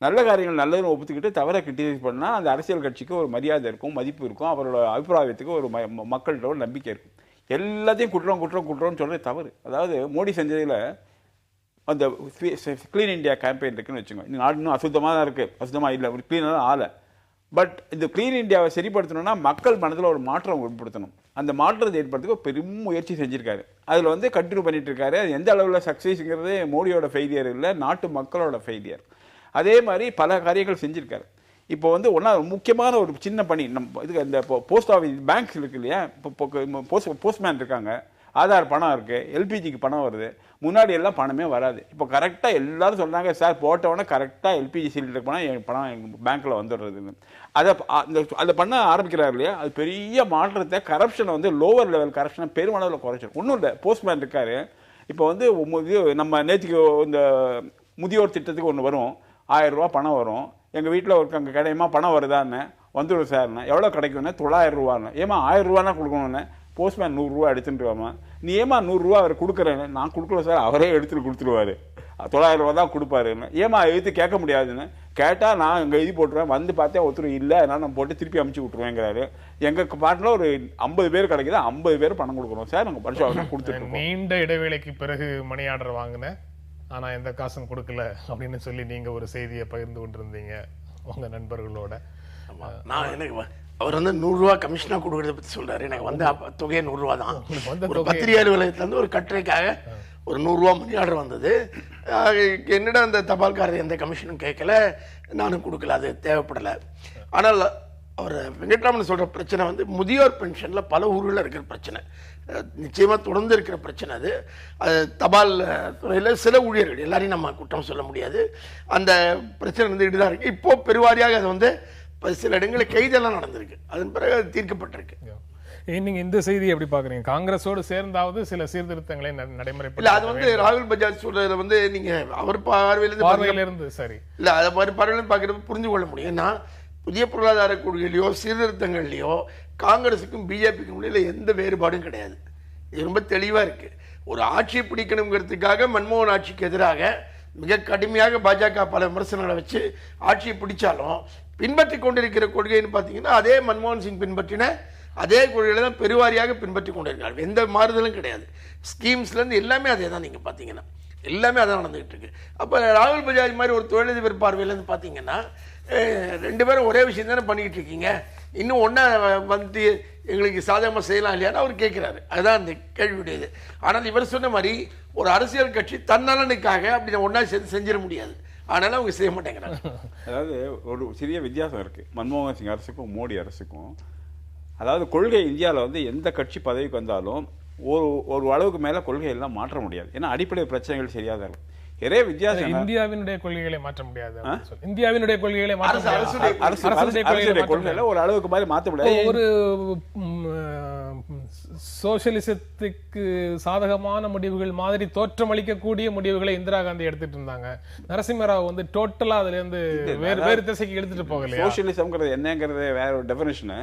Speaker 3: நல்ல காரியங்கள் நல்லதுன்னு ஒப்புத்துக்கிட்டு தவறை கிரிட்டிசைஸ் பண்ணால் அந்த அரசியல் கட்சிக்கு ஒரு மரியாதை இருக்கும், மதிப்பு இருக்கும், அவரோட அபிப்பிராயத்துக்கு ஒரு மக்கள்கிட்ட ஒரு நம்பிக்கை இருக்கும். எல்லாத்தையும் குற்றம்னு சொல்கிறது தவறு. அதாவது மோடி செஞ்சதில் அந்த க்ளீன் இந்தியா கேம்பெயின் இருக்குன்னு வச்சுக்கோங்க. இந்த நாடு இன்னும் அசுத்தமாக தான் இருக்குது, அசுத்தமாக இல்லை, ஒரு க்ளீனாக தான் ஆலை. பட் இந்த க்ளீன் இந்தியாவை சரிப்படுத்தணும்னா மக்கள் மனதில் ஒரு மாற்றம் ஏற்படுத்தணும். அந்த மாற்றத்தை ஏற்படுத்துக்கு பெரும் முயற்சி செஞ்சுருக்காரு. அதில் வந்து கண்டினியூ பண்ணிட்டு இருக்காரு. அது எந்த அளவில் சக்ஸஸ்ங்கிறது மோடியோட ஃபெயிலியர் இல்லை, நாட்டு மக்களோட ஃபெயிலியர். அதே மாதிரி பல காரியங்கள் செஞ்சுருக்காரு. இப்போ வந்து முக்கியமான ஒரு சின்ன பணி நம்ம இதுக்கு இந்த போஸ்ட் ஆஃபீஸ் பேங்க்ஸ் இருக்கு இல்லையா, இப்போ போஸ்ட்மேன் இருக்காங்க, ஆதார் பணம் இருக்குது, எல்பிஜிக்கு பணம் வருது. முன்னாடி எல்லாம் பணமே வராது. இப்போ கரெக்டாக எல்லாரும் சொன்னாங்க, சார் போட்டவொடனே கரெக்டாக எல்பிஜி சிலிண்டர் பணம் என் பணம் எங்கள் பேங்க்கில் வந்துடுறதுன்னு. அதை பண்ண ஆரம்பிக்கிறார் இல்லையா, அது பெரிய மாற்றத்தை, கரப்ஷனை வந்து லோவர் லெவல் கரப்ஷனை பெருமளவில் குறைச்சிடும். ஒன்றும் இல்லை, போஸ்ட்மேன் இருக்கார். இப்போ வந்து நம்ம நேற்றுக்கு இந்த முதியோர் திட்டத்துக்கு ஒன்று வரும், 1000 ரூபா பணம் வரும். எங்கள் வீட்டில் ஒரு அங்கே கிடையுமா பணம் வருதான்னு, வந்துடும் சார்ண்ணே. எவ்வளோ கிடைக்கும்னு, 900 ரூபான்னு. ஏமா 1000 ரூபானா கொடுக்கணுன்னு, போஸ்ட்மேன் 100 ரூபா எடுத்துட்டு வாமா. நீ ஏமா 100 ரூபா அவர் கொடுக்குறேன்னு, நான் கொடுக்கல சார், அவரே எடுத்துட்டு கொடுத்துருவாரு, 900 ரூபா தான் கொடுப்பாருன்னு. ஏமா எழுத்து கேட்க முடியாதுன்னு கேட்டால் நான் இங்கே எழுதி போட்டுருவேன், வந்து பார்த்தேன் ஒருத்தர் இல்லை, அதனால் நான் போட்டு திருப்பி அமுச்சு விட்ருவேங்கிறாரு. எங்கள் பாட்டில் ஒரு 50 பேர் கிடைக்குது, 50 பேர் பணம் கொடுக்குறோம் சார், நாங்கள் படிச்சு கொடுத்துருக்கோம்.
Speaker 1: நீண்ட இடைவேளைக்கு பிறகு மணி ஆர்டர் வாங்கினேன், ஆனால் எந்த காசும் கொடுக்கல அப்படின்னு சொல்லி நீங்கள் ஒரு செய்தியை பகிர்ந்து கொண்டிருந்தீங்க உங்கள் நண்பர்களோட.
Speaker 2: நான் எனக்கு அவர் வந்து 100 ரூபா கமிஷனாக கொடுக்குறத பற்றி சொல்கிறாரு. எனக்கு வந்து தொகையை 100 ரூபா தான். ஒரு பத்திரிகை அலுவலகத்துலேருந்து ஒரு கட்டுரைக்காக ஒரு 100 ரூபா மணி ஆர்டர் வந்தது. என்னிடம் அந்த தபால்காரர் எந்த கமிஷனும் கேட்கல, நானும் கொடுக்கல, அது தேவைப்படலை. ஆனால் அவர் வெங்கட்ராமன் சொல்கிற பிரச்சனை வந்து முதியோர் பென்ஷனில் பல ஊர்களில் இருக்கிற பிரச்சனை, நிச்சயமாக தொடர்ந்து இருக்கிற பிரச்சனை. அது தபால் துறையில் சில ஊழியர்கள், எல்லாரையும் நம்ம குற்றம் சொல்ல முடியாது, அந்த பிரச்சனை வந்துக்கிட்டு தான் இருக்குது. இப்போது பெருவாரியாக அது வந்து சில இடங்களில் கைதெல்லாம் நடந்திருக்கு, அதன் பிறகு அது தீர்க்கப்பட்டிருக்கு.
Speaker 1: நீங்க இந்த செய்தி எப்படி பாக்குறீங்க? காங்கிரஸோடு சேர்ந்தாவது சில சீர்திருத்தங்களை நடைமுறைப்படுத்த,
Speaker 2: அது வந்து ராகுல் பஜாஜ் சொல்றதுல வந்து நீங்க அவர் பார்வையிலிருந்து
Speaker 1: சரி இல்ல,
Speaker 2: அதை பார்வையிலிருந்து பார்க்கறது புரிஞ்சு கொள்ள முடியும். ஏன்னா புதிய பொருளாதார கொள்கையிலையோ சீர்திருத்தங்கள்லையோ காங்கிரஸுக்கும் பிஜேபிக்கும் இடையில எந்த வேறுபாடும் கிடையாது. இது ரொம்ப தெளிவா இருக்கு. ஒரு ஆட்சியை பிடிக்கணுங்கிறதுக்காக மன்மோகன் ஆட்சிக்கு எதிராக மிக கடுமையாக பாஜக பல விமர்சனங்களை வச்சு ஆட்சியை பிடிச்சாலும் பின்பற்றி கொண்டிருக்கிற கொள்கைன்னு பார்த்தீங்கன்னா அதே மன்மோகன் சிங் பின்பற்றின அதே கொள்கைகளை தான் பெருவாரியாக பின்பற்றி கொண்டிருக்காங்க. எந்த மாறுதலும் கிடையாது. ஸ்கீம்ஸ்லேருந்து எல்லாமே அதே தான். நீங்கள் பார்த்தீங்கன்னா எல்லாமே அதான் நடந்துகிட்டு இருக்கு. அப்போ ராகுல் பஜாஜ் மாதிரி ஒரு தொழிலதிபர் பார்வையிலேருந்து பார்த்தீங்கன்னா 2 பேரும் ஒரே விஷயம் தானே பண்ணிக்கிட்டு இருக்கீங்க, இன்னும் ஒன்றா வந்து எங்களுக்கு சாதகமாக செய்யலாம் இல்லையான்னு அவர் கேட்குறாரு. அதுதான் அந்த கேள்வியுடையது. ஆனால் இவர் சொன்ன மாதிரி ஒரு அரசியல் கட்சி தன்னலனுக்காக அப்படி ஒன்றா செஞ்சிட முடியாது, ஆனாலும் அவங்க செய்ய மாட்டேங்கிறாங்க.
Speaker 3: அதாவது ஒரு சிறிய வித்தியாசம் இருக்குது மன்மோகன் சிங் அரசுக்கும் மோடி அரசுக்கும். அதாவது கொள்கை இந்தியாவில் வந்து எந்த கட்சி பதவிக்கு வந்தாலும் ஒரு அளவுக்கு மேலே கொள்கையெல்லாம் மாற்ற முடியாது. ஏன்னா அடிப்படை பிரச்சனைகள் சரியாக இருக்கும். ஒரே வித்தியாசம்,
Speaker 1: இந்தியாவினுடைய கொள்கைகளை மாற்ற முடியாது. இந்தியாவினுடைய கொள்கைகளை
Speaker 3: கொள்கையில ஒரு அளவுக்கு மாதிரி மாற்ற முடியாது.
Speaker 1: ஒரு சோசியலிசத்துக்கு சாதகமான முடிவுகள் மாதிரி தோற்றமளிக்கக்கூடிய முடிவுகளை இந்திரா காந்தி எடுத்துட்டு இருந்தாங்க. நரசிம்மராவ் வந்து டோட்டலா அதுல இருந்து வேறு திசைக்கு எடுத்துட்டு போகல.
Speaker 3: சோசியலிசம்ங்கிறது என்னங்கிறது வேற ஒரு டெஃபினிஷனு.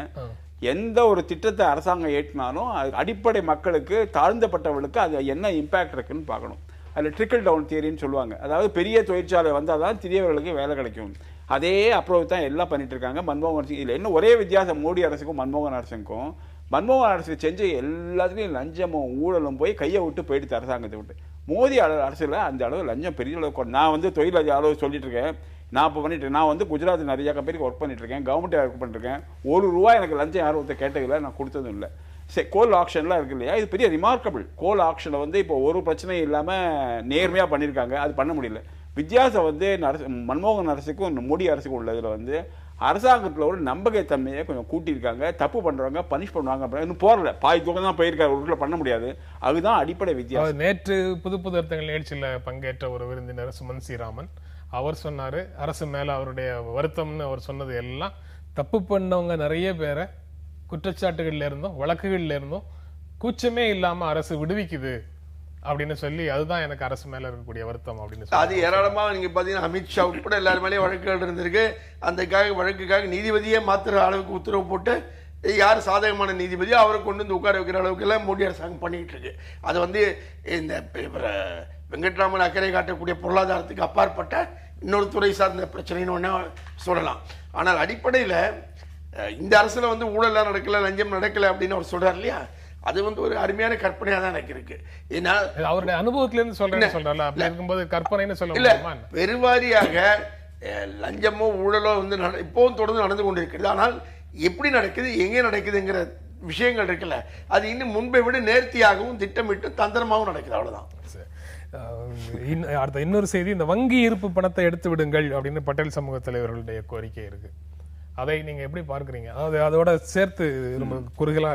Speaker 3: எந்த ஒரு திட்டத்தை அரசாங்கம் ஏற்றினாலும் அடிப்படை மக்களுக்கு, தாழ்ந்தப்பட்டவர்களுக்கு அது என்ன இம்பாக்ட் இருக்குன்னு பார்க்கணும். அதில் ட்ரிக்கிள் டவுன் தியரின்னு சொல்லுவாங்க. அதாவது பெரிய தொழிற்சாலை வந்தால் தான் சிறியவர்களுக்கு வேலை கிடைக்கும். அதே அப்ரோச் தான் எல்லாம் பண்ணிட்டு இருக்காங்க மன்மோகன் சிங். இதில் என்ன ஒரே வித்தியாசம் மோடி அரசுக்கும் மன்மோகன் அரசுக்கும், மன்மோகன் அரசு செஞ்ச எல்லாத்துலேயும் லஞ்சமும் ஊழலும் போய் கையை விட்டு போயிடுது அரசாங்கத்தை விட்டு. மோடி அரசில் அந்த அளவு லஞ்சம் பெரிய அளவுக்கு. நான் வந்து தொழில் அளவு சொல்லிட்டு இருக்கேன், நான் இப்போ பண்ணிட்டு நான் வந்து குஜராத் நிறைய கம்பெனிக்கு ஒர்க் பண்ணிட்டு இருக்கேன், கவர்மெண்ட் ஒர்க் பண்ணிருக்கேன். ₹1 எனக்கு லஞ்சம் யாரும் ஒருத்தர் கேட்டதில்லை, நான் கொடுத்ததும் இல்லை. கோல் ஆக்ஷன்லாம் இருக்கு இல்லையா, இது பெரிய ரிமார்க்கபிள். கோல் ஆக்ஷனை வந்து இப்போ ஒரு பிரச்சனையும் இல்லாமல் நேர்மையாக பண்ணியிருக்காங்க, அது பண்ண முடியல. வித்தியாசம் வந்து மன்மோகன் அரசுக்கும் மோடி அரசுக்கும் உள்ளதில் வந்து அரசாங்கத்தில் ஒரு நம்பகத்தன்மையை கொஞ்சம் கூட்டியிருக்காங்க. தப்பு பண்ணுறவங்க பனிஷ் பண்ணுவாங்க, இன்னும் போகல, பாதி தூக்கம் தான் போயிருக்காரு, ஒரு பண்ண முடியாது. அதுதான் அடிப்படை வித்தியாசம்.
Speaker 1: நேற்று புது அர்த்தங்கள் நிகழ்ச்சியில் பங்கேற்ற ஒரு விருந்தினர் சுமன் ஸ்ரீராமன் அவர் சொன்னாரு, அரசு மேல அவருடைய வருத்தம்னு அவர் சொன்னது எல்லாம் தப்பு பண்ணவங்க நிறைய பேரை குற்றச்சாட்டுகள்ல இருந்தும் வழக்குகள்ல இருந்தும் கூச்சமே இல்லாம அரசு விடுவிக்குது அப்படின்னு சொல்லி, அதுதான் எனக்கு அரசு மேல இருக்கக்கூடிய வருத்தம் அப்படின்னு சொல்லி.
Speaker 2: அது ஏராளமா நீங்க பாத்தீங்கன்னா அமித்ஷா உட்பட எல்லாரும் மேலேயும் வழக்குகள் இருந்திருக்கு. அந்த வழக்குக்காக நீதிபதியே மாத்திர அளவுக்கு உத்தரவு போட்டு யார் சாதகமான நீதிபதியோ அவரை கொண்டு வந்து உட்கார வைக்கிற அளவுக்கு எல்லாம் மோடி அரசாங்கம் பண்ணிக்கிட்டு இருக்கு. அது வந்து இந்த வெங்கட்ராமன் அக்கறை காட்டக்கூடிய பொருளாதாரத்துக்கு அப்பாற்பட்ட இன்னொரு துறை சார்ந்த பிரச்சனைன்னு ஒன்றா சொல்லலாம். ஆனால் அடிப்படையில் இந்த அரசில் வந்து ஊழலாம் நடக்கல, லஞ்சம் நடக்கலை அப்படின்னு அவர் சொல்கிறார் இல்லையா, அது வந்து ஒரு அருமையான கற்பனையாக தான் எனக்கு இருக்கு. ஏன்னா
Speaker 1: அவருடைய அனுபவத்திலேருந்து சொல்றேன் அப்படி இருக்கும்போது கற்பனைன்னு சொல்ல
Speaker 2: இல்ல,
Speaker 1: முடியுமா?
Speaker 2: பெருவாரியாக லஞ்சமோ ஊழலோ வந்து இப்போவும் தொடர்ந்து நடந்து கொண்டிருக்கிறது. ஆனால் எப்படி நடக்குது, எங்கே நடக்குதுங்கிற விஷயங்கள் இருக்குல்ல, அது இன்னும் முன்பை விட நேர்த்தியாகவும் திட்டமிட்டு தந்திரமாகவும் நடக்குது. அவ்வளவுதான்.
Speaker 1: அடுத்த இன்னொரு செய்தி, இந்த வங்கி இருப்பு பணத்தை எடுத்து விடுங்கள் அப்படின்னு பட்டேல் சமூக தலைவர்களுடைய கோரிக்கை இருக்கு. அதை நீங்க எப்படி பார்க்குறீங்க? அதாவது அதோட சேர்த்து ரொம்ப குறுகலா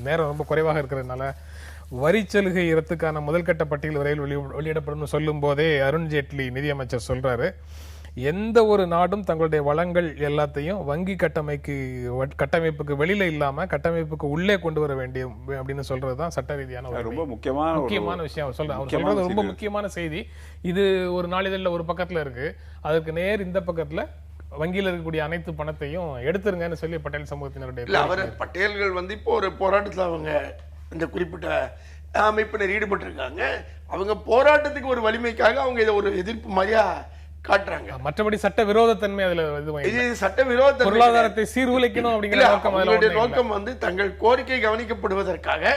Speaker 1: நேரம் ரொம்ப குறைவாக இருக்கிறதுனால வரி சலுகை இடத்துக்கான முதல்கட்ட பட்டியல் விரைவில் வெளியிடப்படும் சொல்லும் போதே அருண்ஜேட்லி நிதியமைச்சர் சொல்றாரு, எந்த ஒரு நாடும் தங்களுடைய வளங்கள் எல்லாத்தையும் வங்கி கட்டமைப்புக்கு வெளியில இல்லாம கட்டமைப்புக்கு உள்ளே கொண்டு வர வேண்டிய அப்படின்னு சொல்றதுதான் சட்ட ரீதியான
Speaker 3: ரொம்ப முக்கியமான
Speaker 1: விஷயம். அவர் சொல்றது ரொம்ப முக்கியமான செய்தி. இது ஒரு நாளிதழில் ஒரு பக்கத்துல இருக்கு, அதுக்கு நேர் இந்த பக்கத்துல வங்கியில் இருக்கக்கூடிய அனைத்து பணத்தையும் எடுத்துருங்கன்னு சொல்லி பட்டேல் சமூகத்தினருடைய
Speaker 2: அவர் பட்டேல்கள் வந்து இப்போ ஒரு போராட்டத்தில் அவங்க இந்த குறிப்பிட்ட அமைப்பினர் ஈடுபட்டிருக்காங்க. அவங்க போராட்டத்துக்கு ஒரு வலிமைக்காக அவங்க இதை ஒரு எதிர்ப்பு மாதிரியா காட்டுறாங்க.
Speaker 1: மற்றபடி சட்ட விரோதத்தன்மை அதுல
Speaker 2: இது சட்ட விரோத
Speaker 1: பொருளாதாரத்தை சீர்குலைக்கணும் அப்படிங்கிற
Speaker 2: நோக்கம் வந்து தங்கள் கோரிக்கை கவனிக்கப்படுவதற்காக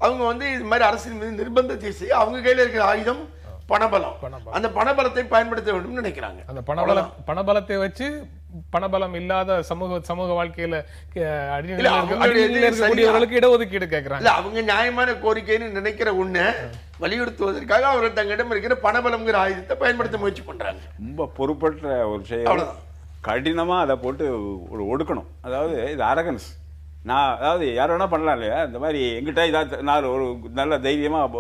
Speaker 2: அவங்க வந்து இது மாதிரி அரசின் மீது நிர்பந்தத்தை செய்ய அவங்க கையில இருக்கிற ஆயுதம் பணபலம். அந்த பணபலத்தை பயன்படுத்த வேண்டும் நினைக்கிறாங்க.
Speaker 1: அந்த பணபலத்தை வச்சு பணபலம் இல்லாத சமூக வாழ்க்கையில இடஒதுக்கீடு கேட்கிறாங்க.
Speaker 2: அவங்க நியாயமான கோரிக்கைன்னு நினைக்கிற ஒண்ணு வலியுறுத்துவதற்காக அவர்கள் தங்களிடம் இருக்கிற பணபலம்ங்கிற ஆயுதத்தை பயன்படுத்த முயற்சி பண்றாங்க.
Speaker 3: ரொம்ப பொறுப்பற்ற ஒரு செயல். கடினமா அதை போட்டு ஒடுக்கணும். அதாவது இது அரகன்ஸ். அதாவது யார் வேணா பண்ணலாம் இல்லையா? இந்த மாதிரி எங்கிட்ட இதாக நான் ஒரு நல்ல தைரியமாக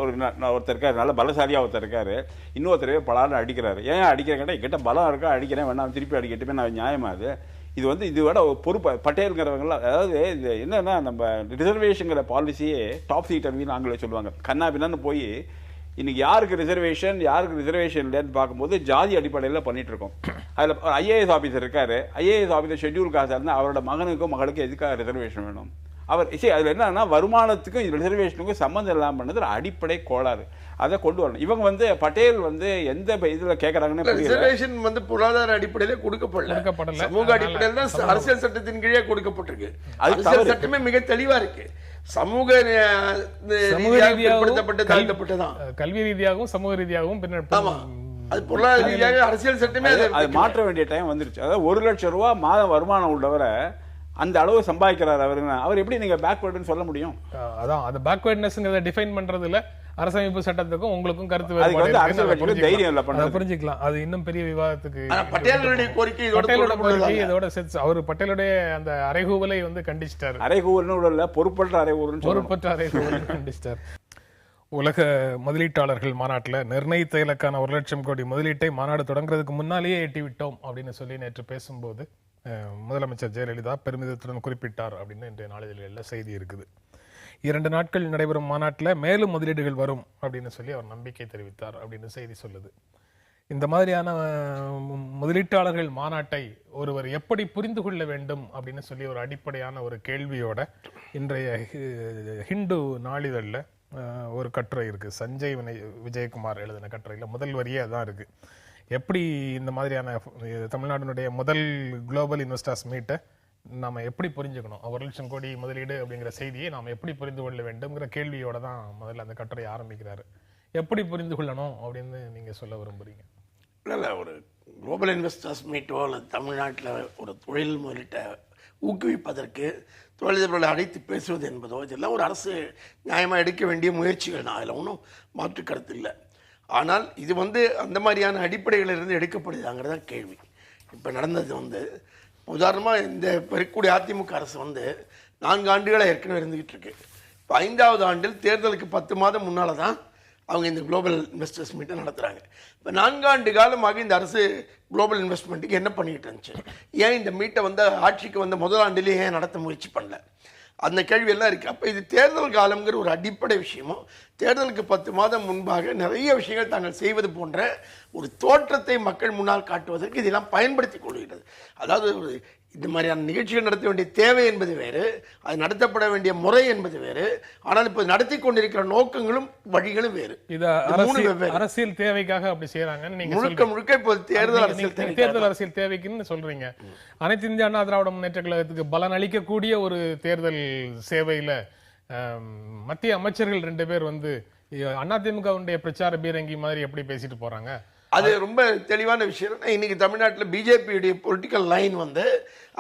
Speaker 3: ஒருத்தர் இருக்காரு, நல்ல பலசாலியாக ஒருத்தர் இருக்காரு, இன்னொருத்தரவே பலான்னு அடிக்கிறாரு. ஏன் அடிக்கிறேன் கேட்டால் எங்கிட்ட பலம் இருக்கா, அடிக்கிறேன், வேணாம் திருப்பி அடிக்கட்டுமே, நான் நியாயமாக இது வந்து இதோட பொறுப்பு பட்டேலுங்கிறவங்களாம். அதாவது இது என்னன்னா, நம்ம ரிசர்வேஷனுங்கிற பாலிசியே டாப் சீட்டர்னு ஆங்கிலம் சொல்லுவாங்க. கண்ணா பின்னான்னு போய் இன்னைக்கு யாருக்கு ரிசர்வேஷன் இல்லைன்னு பார்க்கும்போது ஜாதி அடிப்படையில் பண்ணிட்டு இருக்கோம். அதில் ஐஏஎஸ் ஆஃபீஸர் இருக்காரு, ஐஏஎஸ் ஆஃபீஸர் ஷெட்யூல் காசாக இருந்தால் அவரோட மகனுக்கும் மகளுக்கும் எதுக்காக ரிசர்வேஷன் வேணும்? அவர் அதில் என்னன்னா வருமானத்துக்கும் ரிசர்வேஷனுக்கும் சம்மந்தம் இல்லாமல் பண்ணது அடிப்படை கோளாறு. அதை கொண்டு வரணும். இவங்க வந்து பட்டேல் வந்து எந்த இதில் கேட்கறாங்கன்னு
Speaker 2: ரிசர்வேஷன் வந்து பொருளாதார அடிப்படையில் கொடுக்கப்படல, சமூக அடிப்படையில் தான் அரசியல் சட்டத்தின் கீழே கொடுக்கப்பட்டிருக்கு. அரசியல் சட்டமே மிக தெளிவா இருக்கு. சமூக
Speaker 1: கல்வி ரீதியாகவும் சமூக ரீதியாகவும்
Speaker 2: அது பொருளாதார ரீதியாக அரசியல் சட்டமே
Speaker 3: அது மாற்ற வேண்டிய டைம் வந்துருச்சு. அதாவது 1 லட்சம் ரூபாய் மாத வருமானம் உள்ளவரை அந்த அளவு சம்பாதிக்கிறார் அவர் எப்படி நீங்க பேக்வர்டுன்னு சொல்ல முடியும்?
Speaker 1: அதான் அது பேக்வர்ட்னஸ்ங்கறத டிஃபைன் பண்றதுல அரசமைப்பு சட்டத்துக்கும் உங்களுக்கும் கருத்து வேறுபாடு புரிஞ்சுக்கலாம். அது இன்னும் பெரிய விவாதத்துக்கு
Speaker 2: பட்டேலுடைய கோரிக்கை
Speaker 1: இதோட சேர்த்து அவர் பட்டேலுடைய அந்த அறைகூவலை வந்து கண்டிச்சிட்டாரு.
Speaker 3: அறைகூவல் பொறுப்பற்ற
Speaker 1: அறைகூவல் கண்டிச்சிட்டார். உலக முதலீட்டாளர்கள் மாநாட்டில் நிர்ணயித்த இலக்கான 1 லட்சம் கோடி முதலீட்டை மாநாடு தொடங்குறதுக்கு முன்னாலேயே எட்டிவிட்டோம் அப்படின்னு சொல்லி நேற்று பேசும்போது முதலமைச்சர் ஜெயலலிதா பெருமிதத்துடன் குறிப்பிட்டார் அப்படின்னு இன்றைய நாளிதழில் செய்தி இருக்குது. 2 நாட்கள் நடைபெறும் மாநாட்டில் மேலும் முதலீடுகள் வரும் அப்படின்னு சொல்லி அவர் நம்பிக்கை தெரிவித்தார் அப்படின்னு செய்தி சொல்லுது. இந்த மாதிரியான முதலீட்டாளர்கள் மாநாட்டை ஒருவர் எப்படி புரிந்து கொள்ள வேண்டும் அப்படின்னு சொல்லி ஒரு அடிப்படையான ஒரு கேள்வியோட இன்றைய ஹிந்து நாளிதழில் ஒரு கட்டுரை இருக்கு. சஞ்சய் விஜயகுமார் எழுதின கட்டுரையில் முதல் வரியே அதான் இருக்கு. எப்படி இந்த மாதிரியான தமிழ்நாட்டினுடைய முதல் குளோபல் இன்வெஸ்டர்ஸ் மீட்டை நாம எப்படி புரிஞ்சுக்கணும், 1 லட்சம் கோடி முதலீடு அப்படிங்கிற செய்தியை நாம் எப்படி புரிந்து கொள்ள வேண்டும்ங்கிற கேள்வியோட தான் முதல்ல அந்த கட்டுரையை ஆரம்பிக்கிறாரு. எப்படி புரிந்து கொள்ளணும் அப்படின்னு நீங்க சொல்ல விரும்புறீங்க?
Speaker 2: இல்லை, ஒரு குளோபல் இன்வெஸ்டர்ஸ் மீட்டோ அல்லது தமிழ்நாட்டில் ஒரு தொழில் முதலீட்டை ஊக்குவிப்பதற்கு தொழிலதிபர்களை அழைத்து பேசுவது என்பதோ இதெல்லாம் ஒரு அரசு நியாயமாக எடுக்க வேண்டிய முயற்சிகள் தான். அதில் ஒன்றும் மாற்று கருத்து இல்லை. ஆனால் இது வந்து அந்த மாதிரியான அடிப்படைகளிலிருந்து எடுக்கப்படுதாங்கிறதா கேள்வி. இப்போ நடந்தது வந்து உதாரணமாக இந்த இருக்கக்கூடிய அதிமுக அரசு வந்து 4 ஆண்டுகளாக ஏற்கனவே இருந்துகிட்டு இருக்கு. இப்போ 5வது ஆண்டில் தேர்தலுக்கு 10 மாதம் முன்னால் தான் அவங்க இந்த குளோபல் இன்வெஸ்டர்ஸ் மீட்டை நடத்துகிறாங்க. இப்போ 4 ஆண்டு காலமாக இந்த அரசு குளோபல் இன்வெஸ்ட்மெண்ட்டுக்கு என்ன பண்ணிக்கிட்டு இருந்துச்சு? ஏன் இந்த மீட்டை வந்து ஆட்சிக்கு வந்த முதல் ஆண்டிலேயே ஏன் நடத்த முயற்சி பண்ணல? அந்த கேள்வியெல்லாம் இருக்குது. அப்போ இது தேர்தல் காலங்கிற ஒரு அடிப்படை விஷயமும், தேர்தலுக்கு 10 மாதம் முன்பாக நிறைய விஷயங்கள் தாங்கள் செய்வது போன்ற ஒரு தோற்றத்தை மக்கள் முன்னால் காட்டுவதற்கு இதெல்லாம் பயன்படுத்தி கொள்கிறது. அதாவது இந்த மாதிரியான நிகழ்ச்சிகள் நடத்த வேண்டிய தேவை என்பது வேறு, அது நடத்தப்பட வேண்டிய முறை என்பது வேறு. ஆனால் இப்போ நடத்தி கொண்டிருக்கிற நோக்கங்களும் வழிகளும் வேறு.
Speaker 1: இது அரசியல் தேவைக்காக அப்படி செய்யறாங்கன்னு நீங்க
Speaker 2: முழுக்க இப்போ
Speaker 1: தேர்தல் அரசியல் தேவைக்குன்னு சொல்றீங்க. அனைத்து இந்திய அண்ணா திராவிட முன்னேற்ற கழகத்துக்கு பலன் அளிக்கக்கூடிய ஒரு தேர்தல் சேவையில மத்திய அமைச்சர்கள் 2 பேர் வந்து அதிமுகவுடைய பிரச்சார பீரங்கி மாதிரி எப்படி பேசிட்டு போறாங்க?
Speaker 2: அது ரொம்ப தெளிவான விஷயம். இன்னைக்கு தமிழ்நாட்டில் பிஜேபியுடைய பொலிட்டிக்கல் லைன் வந்து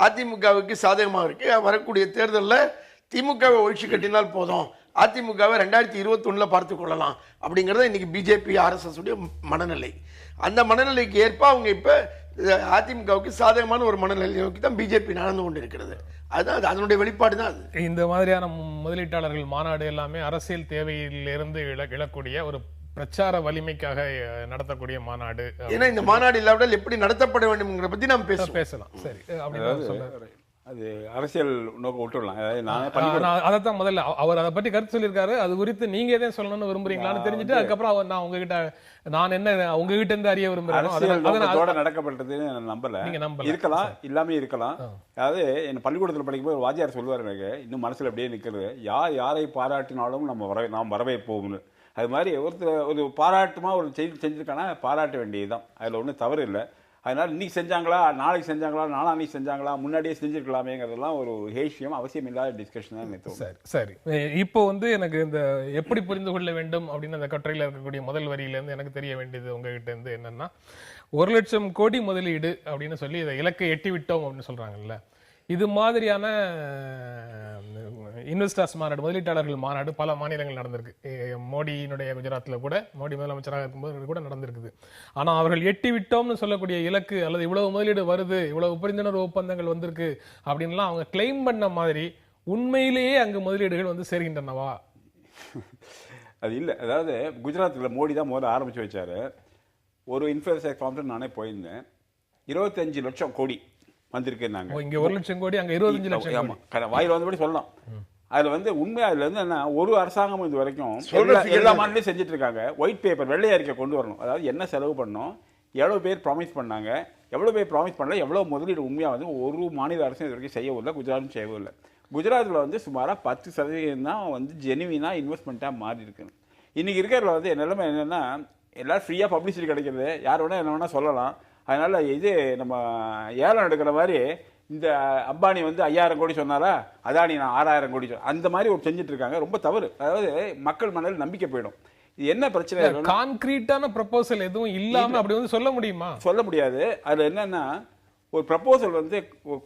Speaker 2: அதிமுகவுக்கு சாதகமாக இருக்கு. வரக்கூடிய தேர்தலில் திமுகவை ஒழிச்சு கட்டினால் போதும், அதிமுகவை 2021 பார்த்து கொள்ளலாம் அப்படிங்கிறத இன்னைக்கு பிஜேபி ஆர்எஸ்எஸ் உடைய மனநிலை. அந்த மனநிலைக்கு ஏற்ப அவங்க இப்ப அதிமுகவுக்கு சாதகமான ஒரு மனநிலை நோக்கி தான் பிஜேபி நடந்து கொண்டிருக்கிறது. அதுதான் அதனுடைய வெளிப்பாடு தான் அது.
Speaker 1: இந்த மாதிரியான முதலீட்டாளர்கள் மாநாடு எல்லாமே அரசியல் தேவையிலிருந்து இழக்கூடிய ஒரு பிரச்சார வலிமைக்காக நடத்தக்கூடிய மாநாடு.
Speaker 2: ஏன்னா இந்த மாநாடு இல்லாவிட்டால் எப்படி நடத்தப்பட வேண்டும் பத்தி நாம் பேசலாம்.
Speaker 1: சரி,
Speaker 3: அது அரசியல் நோக்கம் விட்டுடலாம்.
Speaker 1: அதைத்தான் முதல்ல அவர் அதை பற்றி கருத்து சொல்லியிருக்காரு. அது குறித்து நீங்க எதையும் சொல்லணும்னு விரும்புறீங்களான்னு தெரிஞ்சுட்டு அதுக்கப்புறம் நான் உங்ககிட்ட உங்ககிட்ட இருந்து அறிய விரும்புறேன்.
Speaker 3: நடக்கப்பட்டது நம்பல. இருக்கலாம், இல்லாம இருக்கலாம். அதாவது என் பள்ளிக்கூடத்தில் படிக்கும்போது வாத்தியார் சொல்லுவார், எனக்கு இன்னும் மனசுல அப்படியே நிக்கிறது, யாரை பாராட்டினாலும் நாம் வரவேற்போம்னு. அது மாதிரி ஒரு பாராட்டுமா ஒரு செய்தி செஞ்சிருக்கானா பாராட்ட வேண்டியதுதான். அதில் ஒன்றும் தவறு இல்லை. அதனால இன்னைக்கு செஞ்சாங்களா, நாளைக்கு செஞ்சாங்களா, நாளான்னைக்கு செஞ்சாங்களா, முன்னாடியே செஞ்சிருக்கலாமேங்கிறதெல்லாம் ஒரு ஹேஷியம், அவசியம் இல்லாத டிஸ்கஷன் தான் நினைத்தோம்.
Speaker 1: சரி, இப்போ வந்து எனக்கு இந்த எப்படி புரிந்து கொள்ள வேண்டும் அப்படின்னு அந்த கட்டுரையில் இருக்கக்கூடிய முதல் வரியிலேருந்து எனக்கு தெரிய வேண்டியது உங்ககிட்ட இருந்து என்னன்னா, 1,00,000 கோடி முதலீடு அப்படின்னு சொல்லி இதை இலக்கை எட்டி விட்டோம் அப்படின்னு சொல்றாங்கல்ல. இது மாதிரியான இன்வெஸ்டர்ஸ் மாநாடு, முதலீட்டாளர்கள் மாநாடு பல மாநிலங்கள் நடந்திருக்கு. மோடியினுடைய குஜராத்தில் கூட, மோடி முதலமைச்சராக இருக்கும்போது கூட நடந்திருக்குது. ஆனால் அவர்கள் எட்டி விட்டோம்னு சொல்லக்கூடிய இலக்கு அல்லது இவ்வளவு முதலீடு வருது, இவ்வளவு புரிந்துணர்வு ஒப்பந்தங்கள் வந்திருக்கு அப்படின்லாம் அவங்க கிளைம் பண்ண மாதிரி உண்மையிலேயே அங்கு முதலீடுகள் வந்து சேர்கின்றனவா?
Speaker 3: அது இல்லை. அதாவது குஜராத்தில் மோடி தான் முதல்ல ஆரம்பிச்சு வச்சாரு. ஒரு இன்ஃப்ராஸ்ட்ரக்சர் கான்ஃபரன்ஸ் நானே போயிருந்தேன். 25 லட்சம் கோடி வந்திருக்கு. நாங்க
Speaker 1: இங்க 1,00,000 கோடி, அங்க 25 லட்சம்.
Speaker 3: வாயில் வந்தபடி சொல்லலாம். அதுல வந்து உண்மை அதுல இருந்து என்ன, ஒரு அரசாங்கம் இது வரைக்கும் எல்லா மாநிலையும் செஞ்சுட்டு இருக்காங்க. ஒயிட் பேப்பர், வெள்ளை அறிக்கை கொண்டு வரணும். அதாவது என்ன செலவு பண்ணோம், எவ்வளவு பேர் ப்ராமிஸ் பண்ணாங்க, எவ்வளவு பேர் ப்ராமிஸ் பண்ணல, எவ்வளவு முதலீடு உண்மையா வந்து ஒரு மாநில அரசும் இது வரைக்கும் செய்யவும் இல்லை. குஜராத்தும் செய்யவும் இல்லை. குஜராத்தில் வந்து சுமாராக 10% தான் வந்து ஜெனுவினா இன்வெஸ்ட்மெண்ட்டாக மாறி இருக்கு. இன்னைக்கு இருக்கிறதுல வந்து நிலைமை என்னன்னா, எல்லாரும் ஃப்ரீயாக பப்ளிசிட்டி கிடைக்கிறது, யார் வேணா என்ன வேணா சொல்லலாம். அதனால இது நம்ம ஏலம் எடுக்கிற மாதிரி, இந்த அம்பானி வந்து 5,000 கோடி சொன்னாரா, அதானி நான் 6,000 கோடி அந்த மாதிரி ஒரு செஞ்சுட்டு இருக்காங்க. ரொம்ப தவறு. அதாவது மக்கள் மனதில் நம்பிக்கை போயிடும். இது என்ன பிரச்சனை,
Speaker 1: கான்கிரீட்டான ப்ரொபோசல் எதுவும் இல்லாம அப்படி வந்து சொல்ல முடியுமா?
Speaker 3: சொல்ல முடியாது. அது என்னன்னா, ஒரு ப்ரப்போசல் வந்து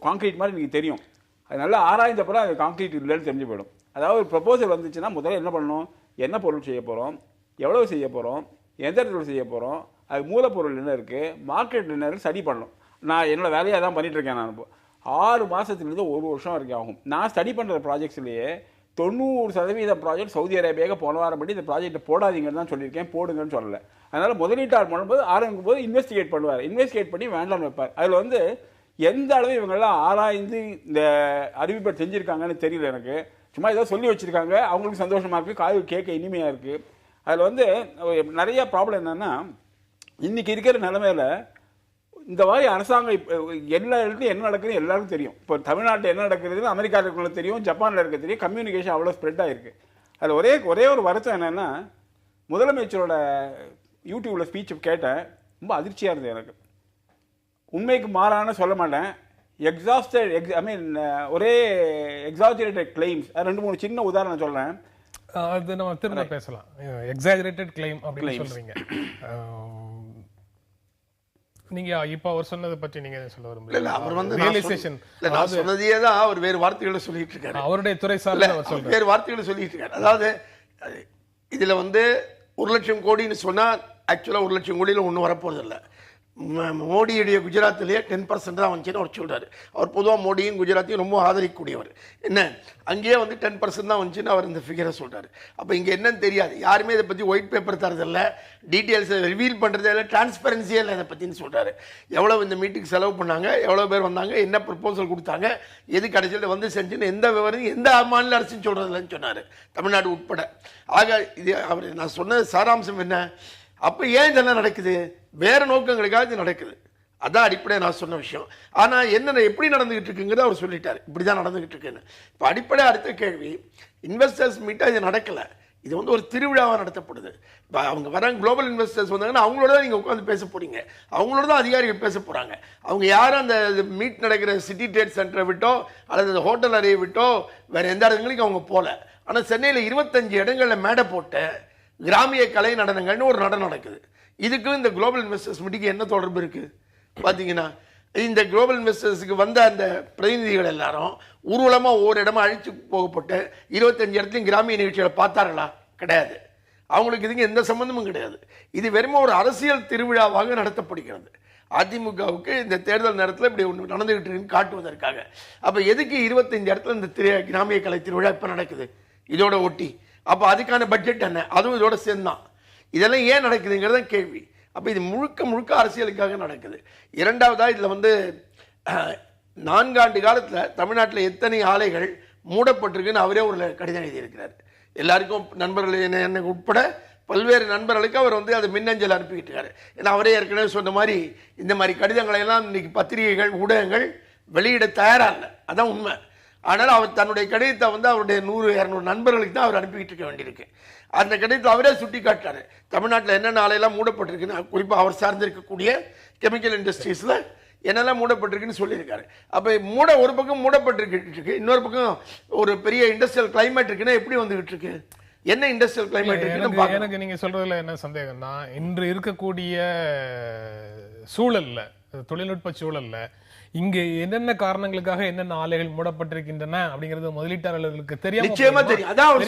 Speaker 3: கான்கிரீட் மாதிரி எனக்கு தெரியும். அது நல்லா ஆராய்ந்தப்பறம் அது கான்கிரீட் இல்லைன்னு தெரிஞ்சு போயிடும். அதாவது ஒரு ப்ரப்போசல் வந்துச்சுன்னா முதல்ல என்ன பண்ணணும், என்ன பொருள் செய்ய போகிறோம், எவ்வளவு செய்ய போகிறோம், எந்த இடத்துல செய்ய போகிறோம், அது மூலப்பொருள் என்ன இருக்குது, மார்க்கெட் என்ன இருக்குது ஸ்டடி பண்ணணும். நான் என்னோட வேலையாக தான் பண்ணிட்டு இருக்கேன். நான் 6 மாதத்துலேருந்து 1 வருஷம் வரைக்கும் ஆகும். நான் ஸ்டடி பண்ணுற ப்ராஜெக்ட்ஸ்லேயே 90% ப்ராஜெக்ட் சவுதி அரேபியாக போன வாரம் படி இந்த ப்ராஜெக்ட்டை போடாதீங்கன்னு தான் சொல்லியிருக்கேன், போடுங்கன்னு சொல்லலை. அதனால் முதலீட்டாளர் பண்ணும்போது ஆரம்பிக்கும் போது இன்வெஸ்டிகேட் பண்ணுவார், இன்வெஸ்டிகேட் பண்ணி வேண்டாம்னு வைப்பார். அதில் வந்து எந்த அளவு இவங்கெல்லாம் ஆராய்ந்து இந்த அறிவிப்பை செஞ்சுருக்காங்கன்னு தெரியல எனக்கு. சும்மா ஏதோ சொல்லி வச்சுருக்காங்க, அவங்களுக்கு சந்தோஷமாக இருக்குது, காது கேட்க இனிமையாக இருக்குது. அதில் வந்து நிறைய ப்ராப்ளம் என்னென்னா, இன்றைக்கி இருக்கிற நிலைமையில் இந்த மாதிரி அரசாங்கம் எல்லா இடத்துலையும் என்ன நடக்குதுன்னு எல்லாருக்கும் தெரியும். இப்போ தமிழ்நாட்டில் என்ன நடக்குதுன்னு அமெரிக்காவில் இருக்கிறவங்களுக்கு தெரியும், ஜப்பானில் இருக்க தெரியும். கம்யூனிகேஷன் அவ்வளோ ஸ்ப்ரெட் ஆகிருக்கு. அதில் ஒரே ஒரு வருத்தம் என்னென்னா, முதலமைச்சரோட யூடியூப்பில் ஸ்பீச் கேட்டேன், ரொம்ப அதிர்ச்சியாக இருந்தது எனக்கு. உண்மைக்கு மாறான சொல்ல மாட்டேன், ஒரே எக்ஸாஜரேட்டட் கிளைம்ஸ். 2-3 சின்ன உதாரணம் சொல்றேன்,
Speaker 1: அது நம்ம திரும்ப பேசலாம். எக்ஸாஜரேட்டட் கிளைம் அப்படின்னு சொல்றீங்க நீங்க. இப்ப அவர் சொன்னதை பற்றி நீங்க சொல்ல விரும்புறீங்க?
Speaker 2: அவர் வந்து ரியலைசேஷன் சொன்னதே தான் அவர் வேறு வார்த்தைகளை சொல்லிட்டு இருக்காரு.
Speaker 1: அவருடைய துறை சார்ந்த அவர் சொல்றாரு,
Speaker 2: வேறு வார்த்தைகளை சொல்லிட்டு இருக்காரு. அதாவது இதுல வந்து 1,00,000 கோடின்னு சொன்னா ஆக்சுவலா 1,00,000 கோடியில ஒன்றும் வரப்போறது இல்லை. மோடியுடைய குஜராத்திலேயே 10% தான் வந்துச்சுன்னு அவர் சொல்றாரு. அவர் பொதுவாக மோடியும் குஜராத்தையும் ரொம்ப ஆதரிக்கக்கூடியவர். என்ன அங்கேயே வந்து 10% தான் வந்துச்சுன்னு அவர் இந்த ஃபிகரை சொல்றாரு. அப்போ இங்கே என்னன்னு தெரியாது, யாருமே இதை பற்றி ஒயிட் பேப்பர் தரதில்ல, டீட்டெயில்ஸை ரிவீல் பண்ணுறதே இல்லை, டிரான்ஸ்பரன்சியே இல்லை இதை பற்றின்னு சொல்றாரு. எவ்வளோ இந்த மீட்டிங் செலவு பண்ணாங்க, எவ்வளோ பேர் வந்தாங்க, என்ன ப்ரப்போசல் கொடுத்தாங்க, எது கடைசியில் வந்து செஞ்சுன்னு எந்த விவரம் எந்த மாநில அரசுன்னு சொல்றதில்லன்னு சொன்னார், தமிழ்நாடு உட்பட. ஆக இது அவர் நான் சொன்ன சாராம்சம் என்ன, அப்போ ஏன் இதெல்லாம் நடக்குது, வேற நோக்கங்களுக்காக இது நடக்குது. அதான் அடிப்படையாக நான் சொன்ன விஷயம். ஆனால் என்னென்ன எப்படி நடந்துகிட்டு இருக்குங்கிறத அவர் சொல்லிட்டார், இப்படி தான் நடந்துகிட்டு இருக்குன்னு. இப்போ அடிப்படையாக அடுத்த கேள்வி, இன்வெஸ்டர்ஸ் மீட்டாக இது நடக்கலை, இது வந்து ஒரு திருவிழாவாக நடத்தப்படுது. இப்போ அவங்க வராங்க, குளோபல் இன்வெஸ்டர்ஸ் வந்தாங்கன்னா அவங்களோட தான் நீங்கள் உட்காந்து பேச போகிறீங்க, அவங்களோட தான் அதிகாரிகள் பேச போகிறாங்க. அவங்க யாரும் அந்த மீட் நடக்கிற சிட்டி ட்ரேட் சென்டரை விட்டோ அல்லது அந்த ஹோட்டல் அறையை விட்டோ வேறு எந்த இடங்களுக்கு அவங்க போகல. ஆனால் சென்னையில் 25 இடங்களில் மேடை போட்டு கிராமிய கலை நடனங்கள்னு ஒரு நடனம் நடக்குது. இதுக்கும் இந்த குளோபல் இன்வெஸ்டர்ஸ் மீட்டிங்கு என்ன தொடர்பு இருக்குது பார்த்தீங்கன்னா? இந்த குளோபல் இன்வெஸ்டர்ஸுக்கு வந்த அந்த பிரதிநிதிகள் எல்லாரும் ஊர்வலமாக ஒவ்வொரு இடமா அழிச்சு போகப்பட்டு 25 இடத்துலையும் கிராமிய நிகழ்ச்சிகளை பார்த்தார்களா? கிடையாது. அவங்களுக்கு இதுக்கு எந்த சம்பந்தமும் கிடையாது. இது வெறும் ஒரு அரசியல் திருவிழாவாக நடத்தப்படுகிறது. அதிமுகவுக்கு இந்த தேர்தல் நேரத்தில் இப்படி ஒன்று நடந்துகிட்டு இருக்குன்னு காட்டுவதற்காக. அப்போ எதுக்கு 25 இடத்துல இந்த கிராமிய கலை திருவிழா இப்போ நடக்குது இதோட ஒட்டி? அப்போ அதுக்கான பட்ஜெட் என்ன? அதுவும் இதோட சேர்ந்தான். இதெல்லாம் ஏன் நடக்குதுங்கிறத கேள்வி. அப்போ இது முழுக்க முழுக்க அரசியலுக்காக நடக்குது. இரண்டாவதாக இதில் வந்து 4 ஆண்டு காலத்தில் தமிழ்நாட்டில் எத்தனை ஆலைகள் மூடப்பட்டிருக்குன்னு அவரே ஒரு கடிதம் எழுதியிருக்கிறார். எல்லாருக்கும் நண்பர்கள் என்னை உட்பட பல்வேறு நண்பர்களுக்கு அவர் வந்து அதை மின்னஞ்சல் அனுப்பிக்கிட்டு இருக்காரு. ஏன்னா அவரே ஏற்கனவே சொன்ன மாதிரி இந்த மாதிரி கடிதங்களை எல்லாம் இன்னைக்கு பத்திரிகைகள் ஊடகங்கள் வெளியிட தயாராக இல்லை, அதான் உண்மை. ஆனால் அவர் தன்னுடைய கடிதத்தை வந்து அவருடைய 100-200 நண்பர்களுக்கு தான் அவர் அனுப்பிக்கிட்டு இருக்க வேண்டியிருக்கு. அந்த கடிதத்தை அவரே சுட்டி காட்டாரு தமிழ்நாட்டில் என்னென்ன ஆலையெல்லாம் மூடப்பட்டிருக்குன்னு, குறிப்பாக அவர் சார்ந்திருக்கக்கூடிய கெமிக்கல் இண்டஸ்ட்ரீஸில் என்னெல்லாம் மூடப்பட்டிருக்குன்னு சொல்லியிருக்காரு. அப்போ ஒரு பக்கம் மூடப்பட்டிருக்கு, இன்னொரு பக்கம் ஒரு பெரிய இண்டஸ்ட்ரியல் கிளைமேட் இருக்குன்னா எப்படி வந்துகிட்டு இருக்கு? என்ன இண்டஸ்ட்ரியல் கிளைமேட் இருக்கு?
Speaker 1: எனக்கு நீங்க சொல்றதுல என்ன சந்தேகம்னா, இன்று இருக்கக்கூடிய சூழல்ல, தொழில்நுட்ப சூழல்ல இங்க என்னென்ன காரணங்களுக்காக என்னென்ன ஆலைகள் மூடப்பட்டிருக்கின்றன அப்படிங்கிறது முதலீட்டாளர்களுக்கு தெரியாம
Speaker 2: நிச்சயமா தெரியும். அதான் அவர்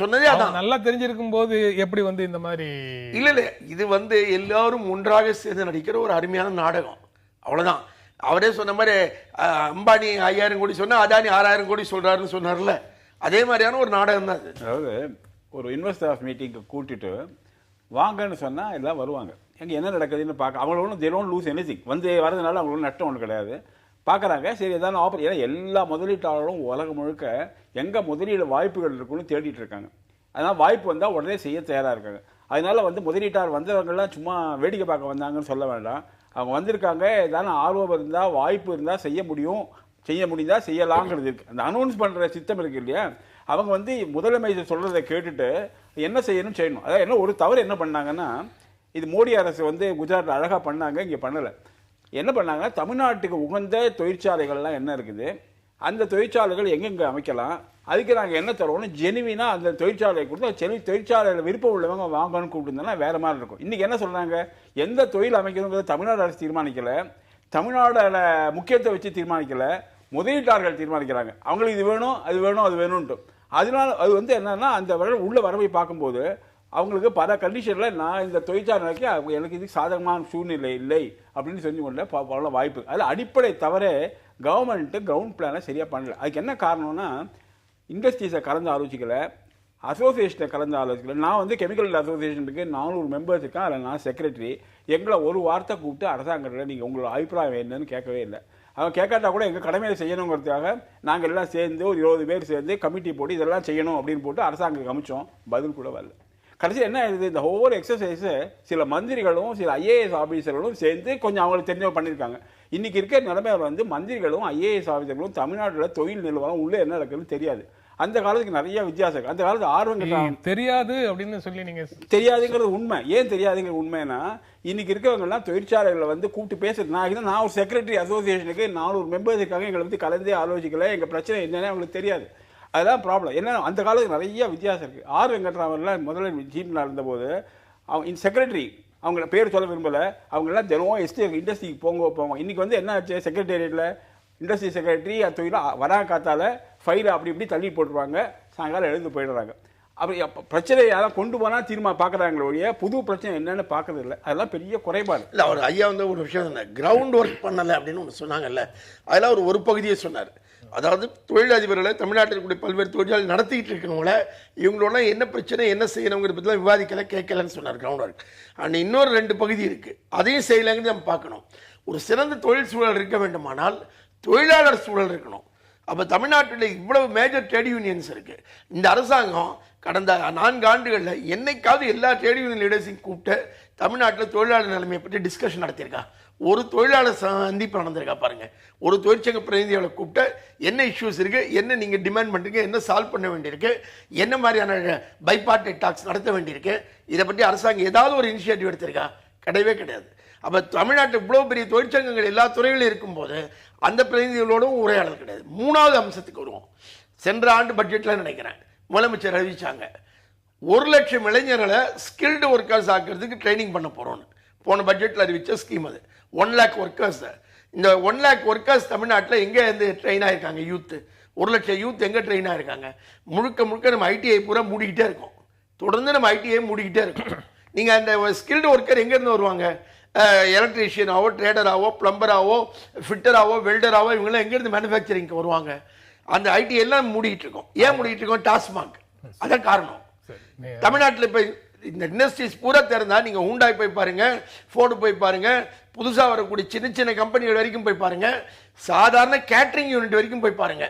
Speaker 2: சொன்னதே அதான்.
Speaker 1: நல்லா தெரிஞ்சிருக்கும் போது எப்படி வந்து இந்த மாதிரி
Speaker 2: இல்ல இது வந்து எல்லாரும் ஒன்றாக சேர்ந்து நடிக்கிற ஒரு அருமையான நாடகம், அவ்வளவுதான். அவரே சொன்ன மாதிரி அம்பானி 5000 கோடி சொன்னா அதானி 6000 கோடி சொல்றாருன்னு சொன்னார்ல, அதே மாதிரியான ஒரு நாடகம் தான் அது.
Speaker 3: அதாவது ஒரு இன்வெஸ்டர்ஸ் மீட்டிங்க்கு கூட்டிட்டு வாங்கன்னு சொன்னா எல்லாம் வருவாங்க. எங்கே என்ன நடக்குதுன்னு பார்க்க அவங்கள ஒன்றும் தே டோன்ட் லூஸ் எனிதிங். வந்து வரதுனால அவங்களுக்கு நஷ்டம் ஒன்றும் கிடையாது. பார்க்குறாங்க, சரி ஏதாவது ஆஃபர். ஏன்னா எல்லா முதலீட்டாளரும் உலகம் முழுக்க எங்கே முதலீடு வாய்ப்புகள் இருக்குன்னு தேடிட்டு இருக்காங்க. அதனால் வாய்ப்பு வந்தால் உடனே செய்ய தயாராக இருக்காங்க. அதனால வந்து முதலீட்டாளர் வந்தவங்கெல்லாம் சும்மா வேடிக்கை பார்க்க வந்தாங்கன்னு சொல்ல வேண்டாம். அவங்க வந்திருக்காங்க, ஏதாவது ஆர்வம் இருந்தால் வாய்ப்பு இருந்தால் செய்ய முடிந்தால் செய்யலாங்கிறது இருக்குது. அந்த அனௌன்ஸ் பண்ணுற சிஸ்டம் இருக்குது இல்லையா, அவங்க வந்து முதலமைச்சர் சொல்கிறத கேட்டுட்டு என்ன செய்யணும். அதாவது என்ன ஒரு தவறு என்ன பண்ணாங்கன்னா, இது மோடி அரசு வந்து குஜராத்தில் அழகாக பண்ணாங்க, இங்கே பண்ணலை. என்ன பண்ணாங்கன்னா, தமிழ்நாட்டுக்கு உகந்த தொழிற்சாலைகள்லாம் என்ன இருக்குது, அந்த தொழிற்சாலைகள் எங்கெங்கே அமைக்கலாம், அதுக்கு நாங்கள் என்ன தருவோம்னு ஜெனுவினாக அந்த தொழிற்சாலையை கொடுத்து தொழிற்சாலையில் விருப்பம் உள்ளவங்க வாங்கணும்னு கூப்பிட்டுருந்தோம்னா வேறு மாதிரி இருக்கும். இன்றைக்கி என்ன சொல்கிறாங்க, எந்த தொழில் அமைக்கணுங்கிறத தமிழ்நாடு அரசு தீர்மானிக்கலை, தமிழ்நாடு முக்கியத்தை வச்சு தீர்மானிக்கலை, முதலீட்டாளர்கள் தீர்மானிக்கிறாங்க. அவங்களுக்கு இது வேணும் அது வேணும்ன்ட்டு. அதனால அது வந்து என்னன்னா, அந்த உள்ள வரவை பார்க்கும்போது அவங்களுக்கு பல கண்டிஷனில் நான் இந்த தொழிற்சாலைக்கு எனக்கு இது சாதகமான சூழ்நிலை இல்லை அப்படின்னு சொல்லி கொள்ள பல வாய்ப்பு. அதில் அடிப்படை தவிர கவர்மெண்ட்டு கிரவுண்ட் பிளானை சரியாக பண்ணல. அதுக்கு என்ன காரணம்னா, இண்டஸ்ட்ரீஸை கலந்து ஆலோசிக்கலை, அசோசியேஷனை கலந்து ஆலோசிக்கலை. நான் வந்து கெமிக்கல் அசோசியேஷனுக்கு 400 மெம்பர்ஸ் இருக்கேன், அதில் நான் செக்ரட்டரி. எங்களை ஒரு வார்த்தை கூப்பிட்டு அரசாங்கத்தில் நீங்கள் உங்களோட அபிப்பிராயம் என்னன்னு கேட்கவே இல்லை. அவங்க கேட்காட்டா கூட எங்கள் கடமையை செய்யணுங்கிறதுக்காக நாங்கள் எல்லாம் சேர்ந்து ஒரு 20 பேர் சேர்ந்து கமிட்டி போட்டு இதெல்லாம் செய்யணும் அப்படின்னு போட்டு அரசாங்கத்துக்கு அமைச்சோம், பதில் கூட வரல. கடைசியில் என்ன ஆயிடுது, இந்த ஹோல் எக்ஸசைஸை சில மந்திரிகளும் சில ஐஏஎஸ் ஆஃபீஸர்களும் சேர்ந்து கொஞ்சம் அவங்களுக்கு தெரிஞ்சவங்க பண்ணியிருக்காங்க. இன்றைக்கி இருக்கிற நிலைமையில் வந்து மந்திரிகளும் ஐஏஎஸ் ஆஃபீஸர்களும் தமிழ்நாட்டில் தொழில் நிறுவனம் உள்ளே என்ன நடக்குதுன்னு தெரியாது. அந்த காலத்துக்கு நிறைய வித்தியாசம். அந்த காலத்து ஆர்வம்
Speaker 1: தெரியாது அப்படின்னு சொல்லி நீங்க
Speaker 3: தெரியாதுங்கிறது உண்மை. ஏன் தெரியாதுங்கிறது உண்மைன்னா, இன்னைக்கு இருக்கவங்கலாம் தொழிற்சாலைகளை வந்து கூப்பிட்டு பேசுறது. நான் ஒரு செக்ரட்டரி அசோசியேஷனுக்கு 400 மெம்பர்ஸ் இருக்காங்க, எங்களை வந்து கலந்தே ஆலோசிக்கல, எங்கள் பிரச்சனை என்னன்னு அவங்களுக்கு தெரியாது. அதுதான் ப்ராப்ளம். என்ன அந்த காலத்துக்கு நிறைய வித்தியாசம் இருக்குது. ஆர் வெங்கட்ராமன்லாம் முதல்ல சீஃப்ல இருந்தபோது அவங்க இந்த செக்ரட்டரி, அவங்கள பேர் சொல்ல விரும்பலை, அவங்கெல்லாம் தினமும் இண்டஸ்ட்ரிக்கு போங்க. இன்றைக்கி வந்து என்ன ஆச்சு, செக்ரட்டேரியட்டில் இண்டஸ்ட்ரி செக்ரட்டரி அது தொழில வரா காத்தால ஃபைலை அப்படி இப்படி தள்ளி போட்டுருவாங்க, சாயங்காலம் எழுந்து போயிடுறாங்க. அப்படி பிரச்சனையை யாரும் கொண்டு போனால் தீர்மானம் பார்க்குறாங்களோடைய புது பிரச்சனை என்னன்னு பார்க்கறது இல்லை. அதெல்லாம் பெரிய குறைபாடு.
Speaker 2: இல்லை, அவர் ஐயா வந்து ஒரு விஷயம் சொன்னார், கிரவுண்ட் ஒர்க் பண்ணலை அப்படின்னு ஒன்று சொன்னாங்கல்ல, அதெல்லாம் ஒரு பகுதியை சொன்னார். அதாவது தொழிலதிபர்களை தமிழ்நாட்டில் இருக்கக்கூடிய பல்வேறு தொழிலாளி நடத்திக்கிட்டு இருக்கவங்கள இவங்களோட என்ன பிரச்சனை என்ன செய்யணுங்கிற பற்றிலாம் விவாதிக்கலை, கேட்கலன்னு சொன்னார் கிரவுண்ட் ஒர்க். அண்ட் இன்னொரு 2 பகுதி இருக்குது, அதையும் செய்யலைங்கிறது நம்ம பார்க்கணும். ஒரு சிறந்த தொழில் சூழல் இருக்க வேண்டுமானால் தொழிலாளர் சூழல் இருக்கணும். அப்போ தமிழ்நாட்டில் இவ்வளவு மேஜர் ட்ரேட் யூனியன்ஸ் இருக்குது. இந்த அரசாங்கம் கடந்த 4 ஆண்டுகளில் என்னைக்காவது எல்லா ட்ரேட் யூனியன் லீடர்ஸையும் கூப்பிட்டு தமிழ்நாட்டில் தொழிலாளர் நிலைமையை பற்றி டிஸ்கஷன் நடத்தியிருக்கா? ஒரு தொழிலாளர் சந்திப்பு நடந்திருக்கா பாருங்க. ஒரு தொழிற்சங்க பிரதிநிதிகளை கூப்பிட்டு என்ன இஷ்யூஸ் இருக்கு, என்ன நீங்க டிமாண்ட் பண்றீங்க, என்ன சால்வ் பண்ண வேண்டியிருக்கு, என்ன மாதிரியான பைபார்ட்டேட் டாக்ஸ் நடத்த வேண்டியிருக்கு, இதை பற்றி அரசாங்கம் ஏதாவது ஒரு இனிஷியேட்டிவ் எடுத்திருக்கா? கிடையவே கிடையாது. அப்ப தமிழ்நாட்டில் இவ்வளவு பெரிய தொழிற்சங்கங்கள் எல்லா துறைகளிலும் இருக்கும்போது அந்த பிரதிநிதிகளோடும் உரையாடல் கிடையாது. 3வது அம்சத்துக்கு வருவோம். சென்ற ஆண்டு பட்ஜெட்ல நினைக்கிறேன் முதலமைச்சர் அறிவிச்சாங்க 1 லட்சம் இளைஞர்களை ஸ்கில்டு ஒர்க்கர்ஸ் ஆக்கிறதுக்கு ட்ரைனிங் பண்ண போறோம்னு. போன பட்ஜெட்ல அறிவிச்ச ஸ்கீம் அது. 1 லேக் ஒர்க்கர்ஸ். இந்த 1 லேக் ஒர்க்கர்ஸ் தமிழ்நாட்டில் எங்க இருந்து ட்ரெயின் ஆயிருக்காங்க? யூத் 1 லட்சம் யூத் எங்க ட்ரெயின் ஆயிருக்காங்க? முழுக்க முழுக்க நம்ம ஐடிஐ பூரா மூடிக்கிட்டே இருக்கோம். தொடர்ந்து நம்ம ஐடிஐ மூடிக்கிட்டே இருக்கோம். நீங்க அந்த ஸ்கில்டு ஒர்க்கர் எங்க இருந்து வருவாங்க? எலக்ட்ரீஷியனாவோ, ட்ரேடராவோ, பிளம்பராவோ, ஃபிட்டராவோ, வெல்டராவோ இவங்களாம் எங்கேருந்து மேனுஃபேக்சரிங்க்கு வருவாங்க? அந்த ஐடி எல்லாம் மூடிட்டு இருக்கோம். ஏன் மூடிட்டு இருக்கோம்? டாஸ்மாக். அதான் காரணம். தமிழ்நாட்டில் இப்போ இந்த இண்டஸ்ட்ரீஸ் பூரா திறந்தா நீங்க ஹூண்டாய் போய் பாருங்க, ஃபோர்டு போய் பாருங்க, புதுசா வரக்கூடிய சின்ன சின்ன கம்பெனிகள் வரைக்கும் போய் பாருங்க, சாதாரண கேட்டரிங் யூனிட் வரைக்கும் போய் பாருங்க.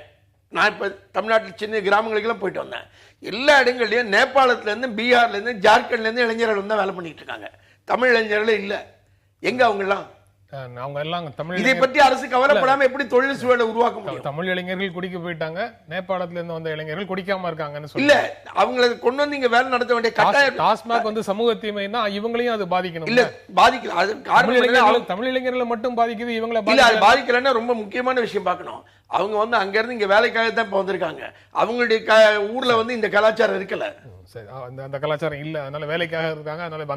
Speaker 2: நான் இப்போ தமிழ்நாட்டில் சின்ன கிராமங்களுக்கெல்லாம் போயிட்டு வந்தேன். எல்லா இடங்கள்லையும் நேபாளத்துலேருந்து, பீகார்லேருந்து, ஜார்க்கண்ட்லேருந்து இளைஞர்கள் வந்து வேலை பண்ணிட்டு இருக்காங்க. தமிழ் இளைஞர்களே இல்லை. எங்க அவங்கெல்லாம்?
Speaker 1: அவங்க எல்லாம் தமிழ்
Speaker 2: இதை பற்றி அரசு கவலைப்படாம எப்படி தொழில் சூழலை உருவாக்க முடியும்?
Speaker 1: தமிழ் இளைஞர்கள் குடிக்க போயிட்டாங்க, நேபாளத்துல இருந்து வந்த இளைஞர்கள் குடிக்காம இருக்காங்கன்னு
Speaker 2: இல்ல,
Speaker 1: சொல்லி
Speaker 2: அவங்களை கொண்டு வந்து இங்க வேலை நடத்த வேண்டிய கட்டாயம்.
Speaker 1: டாஸ்மாக் வந்து சமூக தீமைன்னா இவங்களையும் அது பாதிக்கணும்.
Speaker 2: இல்ல, பாதிக்கல. அது காரணம்
Speaker 1: தமிழ் இளைஞர்களை மட்டும் பாதிக்குது, இவங்களை
Speaker 2: இல்ல. அது பாதிக்கலன்னா ரொம்ப முக்கியமான விஷயம் பார்க்கணும். அவங்க வந்து அங்க இருந்து இங்க வேலைக்காக தான் இப்ப வந்திருக்காங்க. அவங்களுடைய ஊர்ல வந்து இந்த கலாச்சாரம் இருக்கல.
Speaker 1: சரி, அந்த கலாச்சாரம் இல்ல, அதனால வேலைக்காக இருக்காங்க. அதனால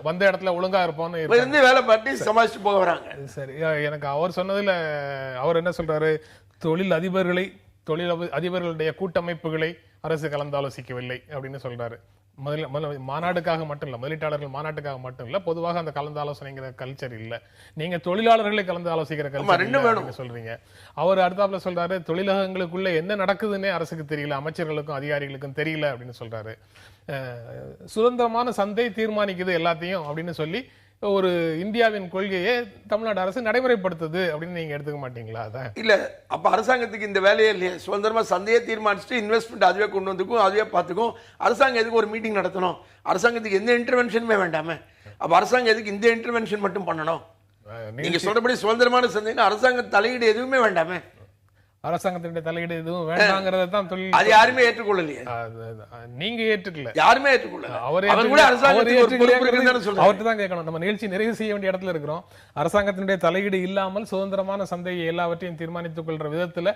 Speaker 1: வந்த இடத்துல ஒழுங்கா இருப்போம்னு
Speaker 2: இருந்து வேலை பார்த்து சமாளிச்சு போக வராங்க.
Speaker 1: சரி, எனக்கு அவர் சொன்னதுல அவர் என்ன சொல்றாரு? தொழில் அதிபர்களுடைய கூட்டமைப்புகளை அரசு கலந்தாலோசிக்கவில்லை அப்படின்னு சொல்றாரு. மாநாடுக்காக மட்டும் இல்ல, முதலீட்டாளர்கள் மாநாட்டுக்காக மட்டும் இல்ல, பொதுவாக அந்த கலந்து ஆலோசனைங்கிற கல்ச்சர் இல்ல. நீங்க தொழிலாளர்களை கலந்து ஆலோசிக்கிற கல்ச்சர் சொல்றீங்க. அவர் அடுத்தாப்புல சொல்றாரு தொழிலகங்களுக்குள்ள என்ன நடக்குதுன்னே அரசுக்கு தெரியல, அமைச்சர்களுக்கும் அதிகாரிகளுக்கும் தெரியல அப்படின்னு சொல்றாரு. சுதந்திரமான சந்தை தீர்மானிக்குது எல்லாத்தையும் அப்படின்னு சொல்லி ஒரு இந்தியாவின் கொள்கையை தமிழ்நாடு அரசு நடைமுறைப்படுத்துது அப்படின்னு நீங்க எடுத்துக்க மாட்டீங்களா? அதான்
Speaker 2: இல்ல. அப்ப அரசாங்கத்துக்கு இந்த வேலையே இல்லையா? சுதந்திரமா சந்தையை தீர்மானிச்சுட்டு இன்வெஸ்ட்மெண்ட் அதுவே கொண்டு வந்துக்கும், அதுவே பார்த்துக்கும். அரசாங்கம் எதுக்கு ஒரு மீட்டிங் நடத்தணும்? அரசாங்கத்துக்கு எந்த இன்டர்வென்ஷனுமே வேண்டாமே. அப்ப அரசாங்கம் எதுக்கு இந்த இன்டர்வென்ஷன் மட்டும் பண்ணணும்? நீங்க சொல்றபடி சுதந்திரமான சந்தைன்னா அரசாங்க தலையீடு எதுவுமே வேண்டாமே.
Speaker 1: அரசாங்கத்தினுடைய தலையீடு எதுவும் வேண்டாங்கிறத தான் தொழில்
Speaker 2: அது யாருமே ஏற்றுக்கொள்ளலையே.
Speaker 1: நீங்க ஏற்றுக்கல,
Speaker 2: யாருமே ஏற்றுக்கொள்ளல.
Speaker 1: அவர்கிட்ட தான் கேட்கணும். நம்ம நிகழ்ச்சி நிறைவு செய்ய வேண்டிய இடத்துல இருக்கிறோம். அரசாங்கத்தினுடைய தலையீடு இல்லாமல் சுதந்திரமான சந்தையை எல்லாவற்றையும் தீர்மானித்துக் கொள்ற விதத்துல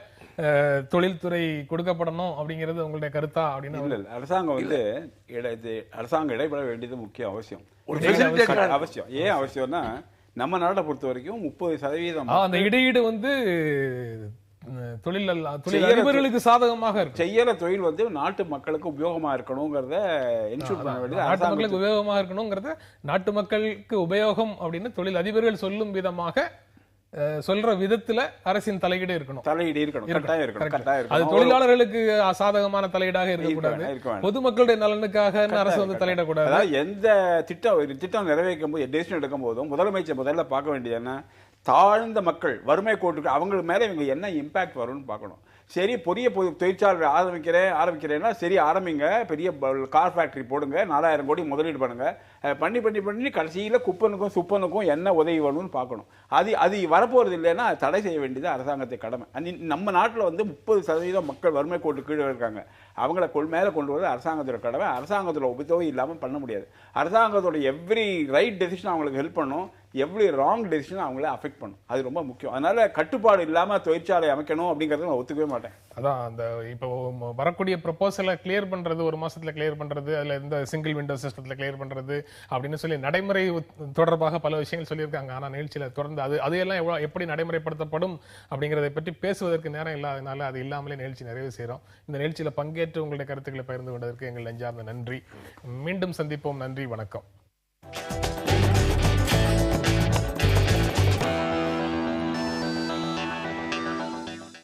Speaker 1: தொழில்துறை கொடுக்கப்படணும் அப்படிங்கிறது உங்களுடைய கருத்தா? அப்படின்னு
Speaker 3: அரசாங்கம் வந்து அரசாங்கம் இடைபெற வேண்டியது முக்கிய அவசியம். அவசியம். ஏன் அவசியம்னா நம்ம நாட்டை பொறுத்த வரைக்கும் 30%
Speaker 1: அந்த இடையீடு வந்து தொழிலாளர்களுக்கு சாதகமாக இருக்கு.
Speaker 3: செய்யற தொழில் வந்து நாட்டு மக்களுக்கு உபயோகமா இருக்கணும்ங்கறத என்ஷூர் பண்ண வேண்டியது,
Speaker 1: நாட்டு மக்களுக்கு உபயோகமா இருக்கணும்ங்கறத நாட்டு மக்களுக்கு உபயோகம் அப்படின்னு தொழில் அதிபர்கள் சொல்லும் விதமாக சொல்ற விதத்துல அரசின் தலையீடு இருக்கணும். அது தொழிலாளர்களுக்கு சாதகமான தலையீடாக இருக்கக்கூடாது, பொதுமக்களுடைய நலனுக்காக அரசு வந்து தலையிடக்கூடாது.
Speaker 3: எந்த திட்டம் நிறைவேற்றும் போது டெசிஷன் எடுக்கும் போதும் முதலமைச்சர் முதல்ல பார்க்க வேண்டியது என்ன, தாழ்ந்த மக்கள், வறுமை கோட்டுக்கு அவங்களுக்கு மேல இவங்க என்ன இம்பாக்ட் வரும்னு பார்க்கணும். சரி, பெரிய தொழிற்சாலை ஆரம்பிக்கிறேன்னா சரி ஆரம்பிங்க, பெரிய கார் ஃபேக்டரி போடுங்க, 4000 கோடி முதலீடு பண்ணுங்க, பண்ணி கடைசியில் குப்பனுக்கும் சுப்பனுக்கும் என்ன உதவி வேணும்னு பார்க்கணும். அது வரப்போறது இல்லைன்னா தடை செய்ய வேண்டியது அரசாங்கத்தை கடமை. நம்ம நாட்டில் வந்து 30% மக்கள் வறுமை கோட்டு கீழே இருக்காங்க. அவங்கள மேலே கொண்டு வரது அரசாங்கத்தோட கடமை. அரசாங்கத்தோட உபதவி இல்லாமல் பண்ண முடியாது. அரசாங்கத்தோட எவ்ரி ரைட் டெசிஷன் அவங்களுக்கு ஹெல்ப் பண்ணும், எவ்ரி ராங் டெசிஷன் அவங்கள அஃபெக்ட் பண்ணும். அது ரொம்ப முக்கியம். அதனால கட்டுப்பாடு இல்லாம தொழிற்சாலை அமைக்கணும் அப்படிங்கறத நான் ஒத்துக்கவே மாட்டேன்.
Speaker 1: அதான் அந்த இப்போ வரக்கூடிய ப்ரொபோசலை கிளியர் பண்றது, ஒரு மாசத்துல கிளியர் பண்றது, அதுல இந்த சிங்கிள் விண்டோ சிஸ்டத்துல கிளியர் பண்றது அப்படின்னு சொல்லி நடைமுறை தொடர்பாக பல விஷயங்கள் சொல்லியிருக்காங்க. ஆனா நிகழ்ச்சியில தொடர்ந்து அதையெல்லாம் எப்படி நடைமுறைப்படுத்தப்படும் அப்படிங்கறதை பற்றி பேசுவதற்கு நேரம் இல்லாதனால அது இல்லாமலே நிகழ்ச்சி நிறைவு செய்யறோம். இந்த நிகழ்ச்சியில பங்கேற்று உங்களுடைய கருத்துக்களை பகிர்ந்து கொண்டதற்கு எங்கள் நெஞ்சார்ந்த நன்றி. மீண்டும் சந்திப்போம். நன்றி, வணக்கம்.